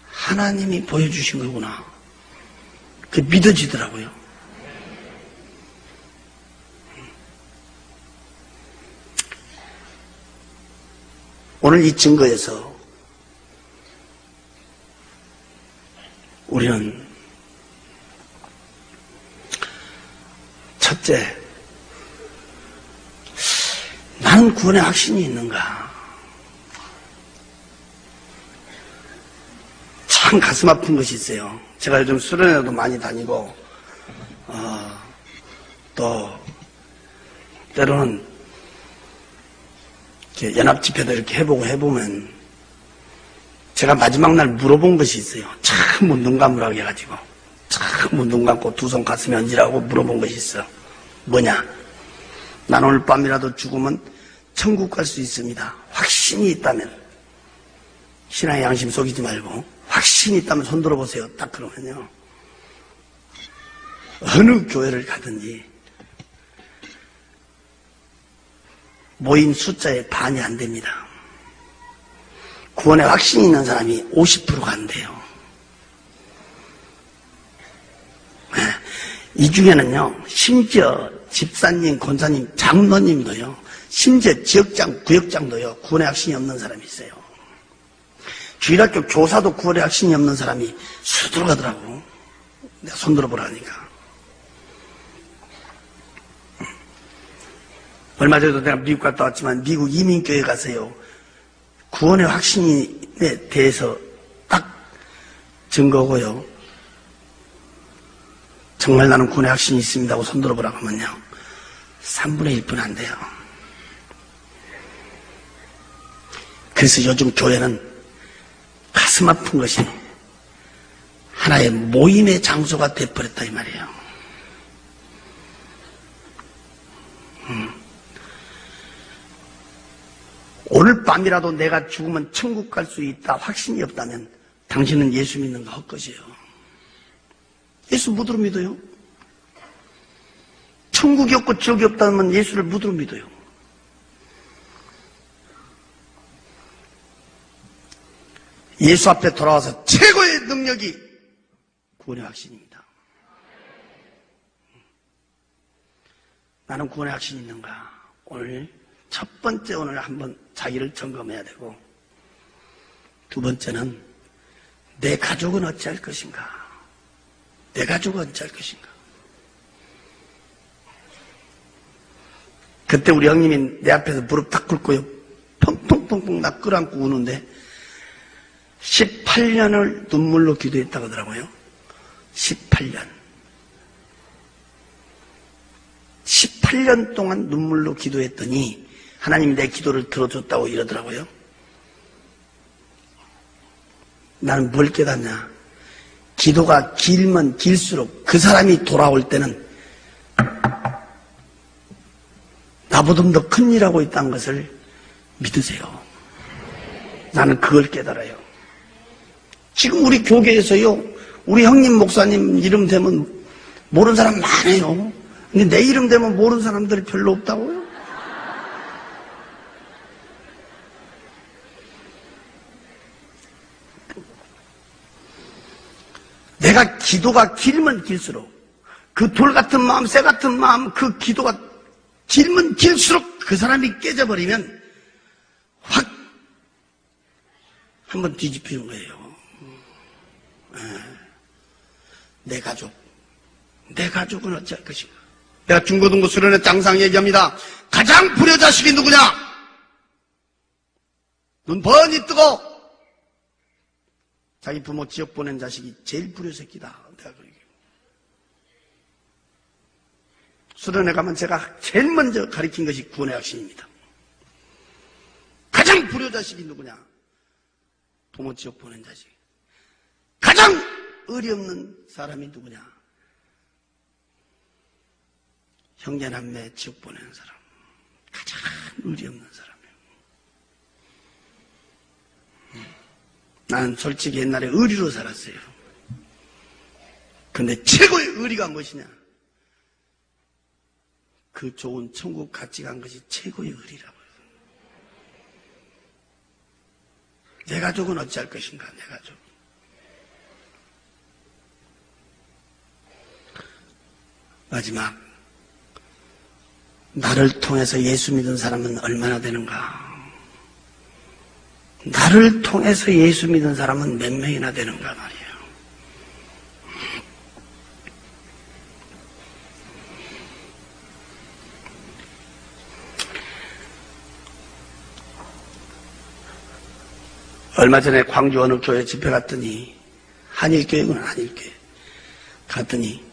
하나님이 보여주신 거구나. 그게 믿어지더라고요. 오늘 이 증거에서 우리는 첫째, 나는 구원의 확신이 있는가? 참 가슴 아픈 것이 있어요. 제가 요즘 수련회도 많이 다니고 또 때로는 연합집회도 이렇게 해보면 제가 마지막 날 물어본 것이 있어요. 참 눈 감으라고 해가지고 참 눈 감고 두 손 가슴에 얹으라고 물어본 것이 있어. 뭐냐? 난 오늘 밤이라도 죽으면 천국 갈 수 있습니다. 확신이 있다면, 신앙의 양심 속이지 말고 확신이 있다면 손 들어보세요. 딱 그러면요, 어느 교회를 가든지 모인 숫자의 반이 안 됩니다. 구원에 확신이 있는 사람이 50%가 안 돼요. 이 중에는요, 심지어 집사님, 권사님, 장로님도요, 심지어 지역장, 구역장도요, 구원의 확신이 없는 사람이 있어요. 주일학교 교사도 구원의 확신이 없는 사람이 수두로 가더라고. 내가 손 들어보라니까. 얼마 전에도 내가 미국 갔다 왔지만 미국 이민교회 가서요, 구원의 확신에 대해서 딱 증거고요, 정말 나는 구원의 확신이 있습니다 하고 손 들어보라고 하면요, 3분의 1분 안 돼요. 그래서 요즘 교회는 가슴 아픈 것이 하나의 모임의 장소가 돼버렸다 이 말이에요. 오늘 밤이라도 내가 죽으면 천국 갈 수 있다 확신이 없다면 당신은 예수 믿는 거 헛것이에요. 예수 무드로 믿어요? 천국이 없고 지옥이 없다면 예수를 무드로 믿어요. 예수 앞에 돌아와서 최고의 능력이 구원의 확신입니다. 나는 구원의 확신이 있는가? 오늘 첫 번째 오늘 한번 자기를 점검해야 되고, 두 번째는 내 가족은 어찌할 것인가? 내 가족은 어찌할 것인가? 그때 우리 형님이 내 앞에서 무릎 딱 꿇고요, 펑펑펑펑 나 끌어안고 우는데 18년을 눈물로 기도했다고 하더라고요. 18년 동안 눈물로 기도했더니 하나님이 내 기도를 들어줬다고 이러더라고요. 나는 뭘 깨닫냐? 기도가 길면 길수록 그 사람이 돌아올 때는 나보다 더 큰 일하고 있다는 것을 믿으세요. 나는 그걸 깨달아요. 지금 우리 교계에서요, 우리 형님 목사님 이름 되면 모르는 사람 많아요. 근데 내 이름 되면 모르는 사람들이 별로 없다고요? 내가 기도가 길면 길수록 그 돌 같은 마음, 쇠 같은 마음, 그 기도가 길면 길수록 그 사람이 깨져버리면 확 한번 뒤집히는 거예요. 내 가족은 어찌할 것인가? 내가 중고등부 수련회 장상 얘기합니다. 가장 불효자식이 누구냐? 눈 번이 뜨고 자기 부모 지역 보낸 자식이 제일 불효새끼다. 내가 그러게. 수련회 가면 제가 제일 먼저 가르친 것이 구원의 확신입니다. 가장 불효자식이 누구냐? 부모 지역 보낸 자식. 가장 의리 없는 사람이 누구냐? 형제남매 지옥 보내는 사람. 가장 의리 없는 사람이에요. 나는 솔직히 옛날에 의리로 살았어요. 근데 최고의 의리가 무엇이냐? 그 좋은 천국 같이 간 것이 최고의 의리라고요. 내 가족은 어찌할 것인가? 내 가족. 마지막, 나를 통해서 예수 믿은 사람은 얼마나 되는가? 나를 통해서 예수 믿은 사람은 몇 명이나 되는가 말이에요. 얼마 전에 광주 어느 교회 집회 갔더니, 한일교회구나, 한일교회. 갔더니,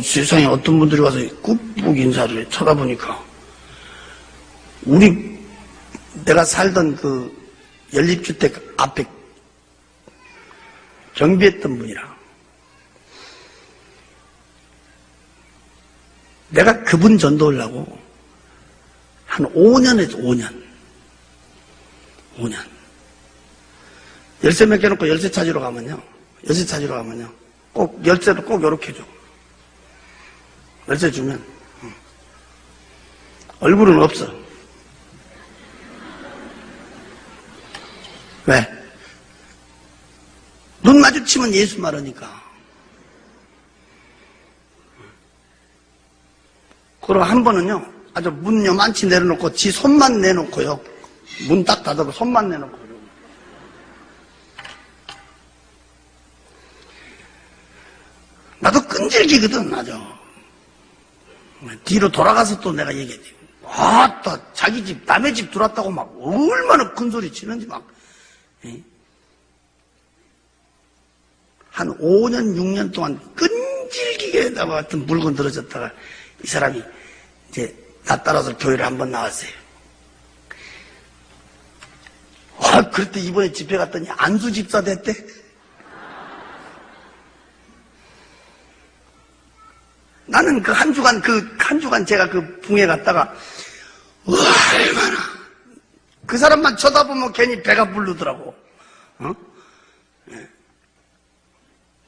세상에 어떤 분들이 와서 꾹꾹 인사를 해. 쳐다보니까, 내가 살던 그 연립주택 앞에 경비했던 분이라. 내가 그분 전도하려고 한 5년 했죠, 5년. 열쇠 몇 개 놓고 열쇠 찾으러 가면요. 꼭, 열쇠도 꼭 요렇게 줘. 열쇠 주면, 얼굴은 없어. 왜? 눈 마주치면 예수 말하니까. 그럼 한 번은요, 아주 문 요만치 내려놓고 지 손만 내놓고요. 문 딱 닫아도 손만 내놓고. 나도 끈질기거든, 아주. 뒤로 돌아가서 또 내가 얘기했지. 또 자기 집, 남의 집 들어왔다고 막 얼마나 큰 소리 치는지 막. 한 5년, 6년 동안 끈질기게 나와 같은 물건 들어졌다가 이 사람이 이제 나 따라서 교회를 한번 나왔어요. 그랬더니 이번에 집회 갔더니 안수 집사 됐대. 나는 한 주간 제가 그 붕에 갔다가, 얼마나. 그 사람만 쳐다보면 괜히 배가 부르더라고.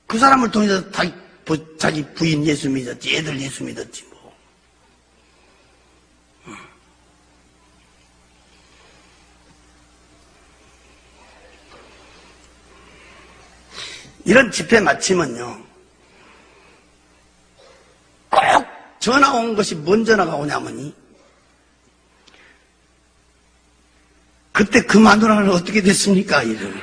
그 사람을 통해서 자기 부인 예수 믿었지, 애들 예수 믿었지, 뭐. 이런 집회 마치면요, 전화 온 것이 뭔 전화가 오냐면이 그때 그 마누라는 어떻게 됐습니까? 이러는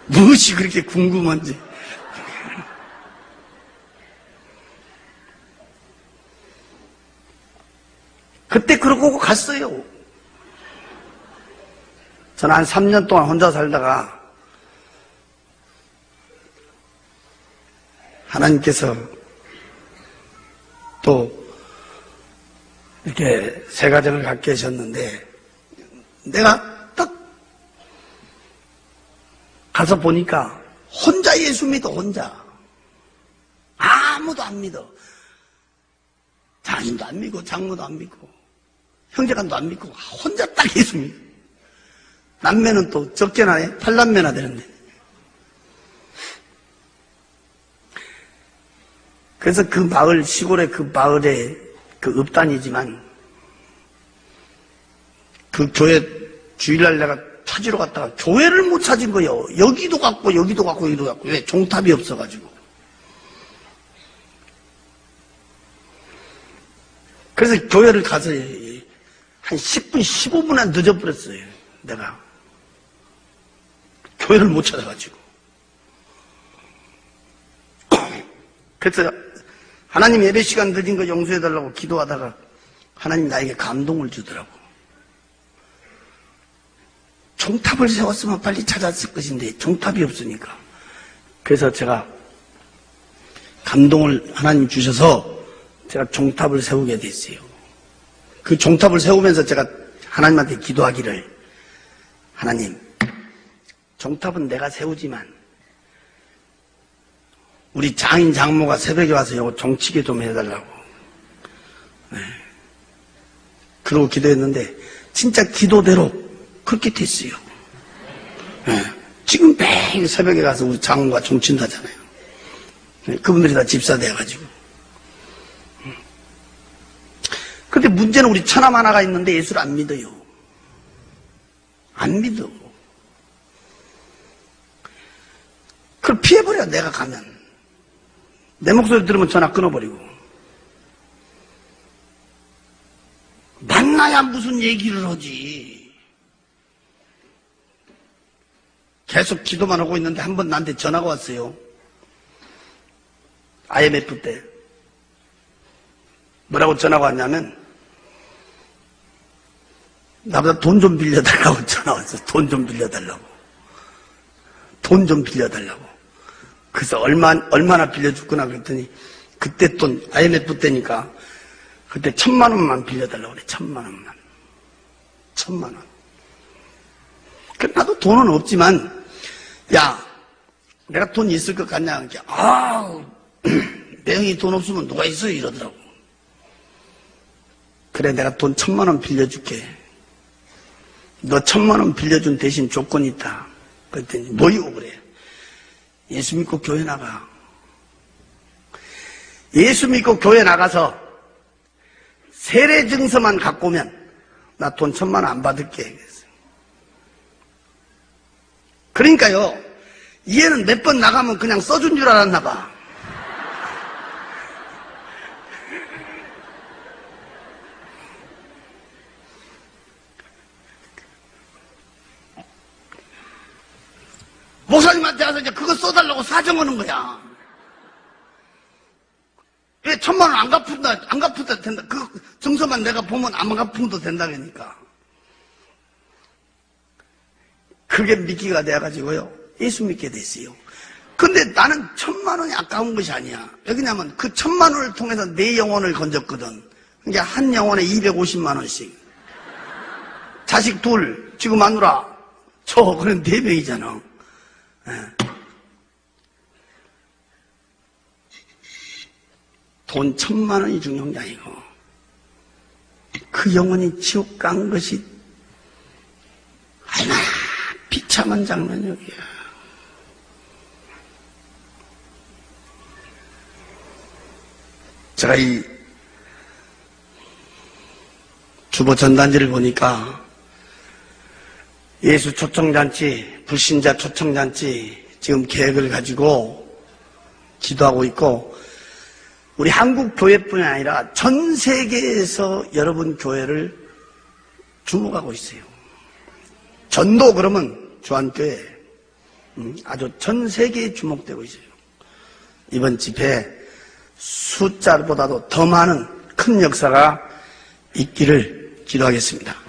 무엇이 그렇게 궁금한지. 그때 그러고 갔어요. 저는 한 3년 동안 혼자 살다가 하나님께서 또 이렇게 새 가정을 갖게 하셨는데 내가 딱 가서 보니까 혼자 예수 믿어. 혼자 아무도 안 믿어. 장인도 안 믿고 장모도 안 믿고 형제간도 안 믿고 혼자 딱 예수 믿어. 남매는 또 적게 나네. 8남매나 되는데. 그래서 그 마을, 시골의 그 마을에 그 읍단이지만 그 교회 주일날 내가 찾으러 갔다가 교회를 못 찾은 거예요. 여기도 갔고 여기도 갔고 여기도 갔고. 왜? 종탑이 없어가지고. 그래서 교회를 가서 한 10분, 15분 안 늦어버렸어요. 내가. 교회를 못 찾아가지고. 그래서 하나님 예배 시간 늦은 거 용서해달라고 기도하다가 하나님 나에게 감동을 주더라고. 종탑을 세웠으면 빨리 찾았을 것인데 종탑이 없으니까. 그래서 제가 감동을 하나님 주셔서 제가 종탑을 세우게 됐어요. 그 종탑을 세우면서 제가 하나님한테 기도하기를, 하나님, 종탑은 내가 세우지만 우리 장인 장모가 새벽에 와서 이거 종치게 좀 해달라고. 네. 그러고 기도했는데 진짜 기도대로 그렇게 됐어요. 네. 지금 매일 새벽에 가서 우리 장모가 종친다잖아요. 네. 그분들이 다 집사 돼가지고. 근데 문제는 우리 처남 하나가 있는데 예수를 안 믿어요. 안 믿어. 그걸 피해버려. 내가 가면 내 목소리 들으면 전화 끊어버리고. 만나야 무슨 얘기를 하지. 계속 기도만 하고 있는데 한 번 나한테 전화가 왔어요. IMF 때 뭐라고 전화가 왔냐면 나보다 돈 좀 빌려달라고 전화 왔어. 돈 좀 빌려달라고. 돈 좀 빌려달라고. 그래서 얼마나 빌려줄 거나 그랬더니 그때 돈, IMF 때니까 그때 1,000만 원만 빌려달라고 그래. 1,000만 원만. 1,000만 원. 나도 돈은 없지만, 야, 내가 돈 있을 것 같냐? 그러니까, 내 형이 돈 없으면 누가 있어요? 이러더라고. 그래, 내가 돈 1,000만 원 빌려줄게. 너 1,000만 원 빌려준 대신 조건이 있다. 그랬더니, 뭐요? 그래. 예수 믿고 교회 나가. 예수 믿고 교회 나가서 세례 증서만 갖고 오면 나 돈 1,000만 원 안 받을게. 그러니까요, 얘는 몇 번 나가면 그냥 써준 줄 알았나 봐. 목사님한테 와서 이제 그거 써달라고 사정하는 거야. 왜 1,000만 원 안 갚은다 된다. 그 증서만 내가 보면 안 갚으면 된다 그러니까. 그게 미끼가 돼가지고요. 예수 믿게 됐어요. 근데 나는 1,000만 원이 아까운 것이 아니야. 왜냐면 그 1,000만 원을 통해서 내 영혼을 건졌거든. 그러니까 한 영혼에 250만 원씩. 자식 둘, 지금 마누라, 그런 4명이잖아. 돈 1,000만 원이 중요한 게 아니고 그 영혼이 지옥 간 것이 얼마나 비참한 장면이야. 제가 이 주보 전단지를 보니까 예수 초청잔치, 불신자 초청잔치 지금 계획을 가지고 기도하고 있고, 우리 한국 교회뿐이 아니라 전 세계에서 여러분 교회를 주목하고 있어요. 전도 그러면 주한교회 아주 전 세계에 주목되고 있어요. 이번 집회에 숫자보다도 더 많은 큰 역사가 있기를 기도하겠습니다.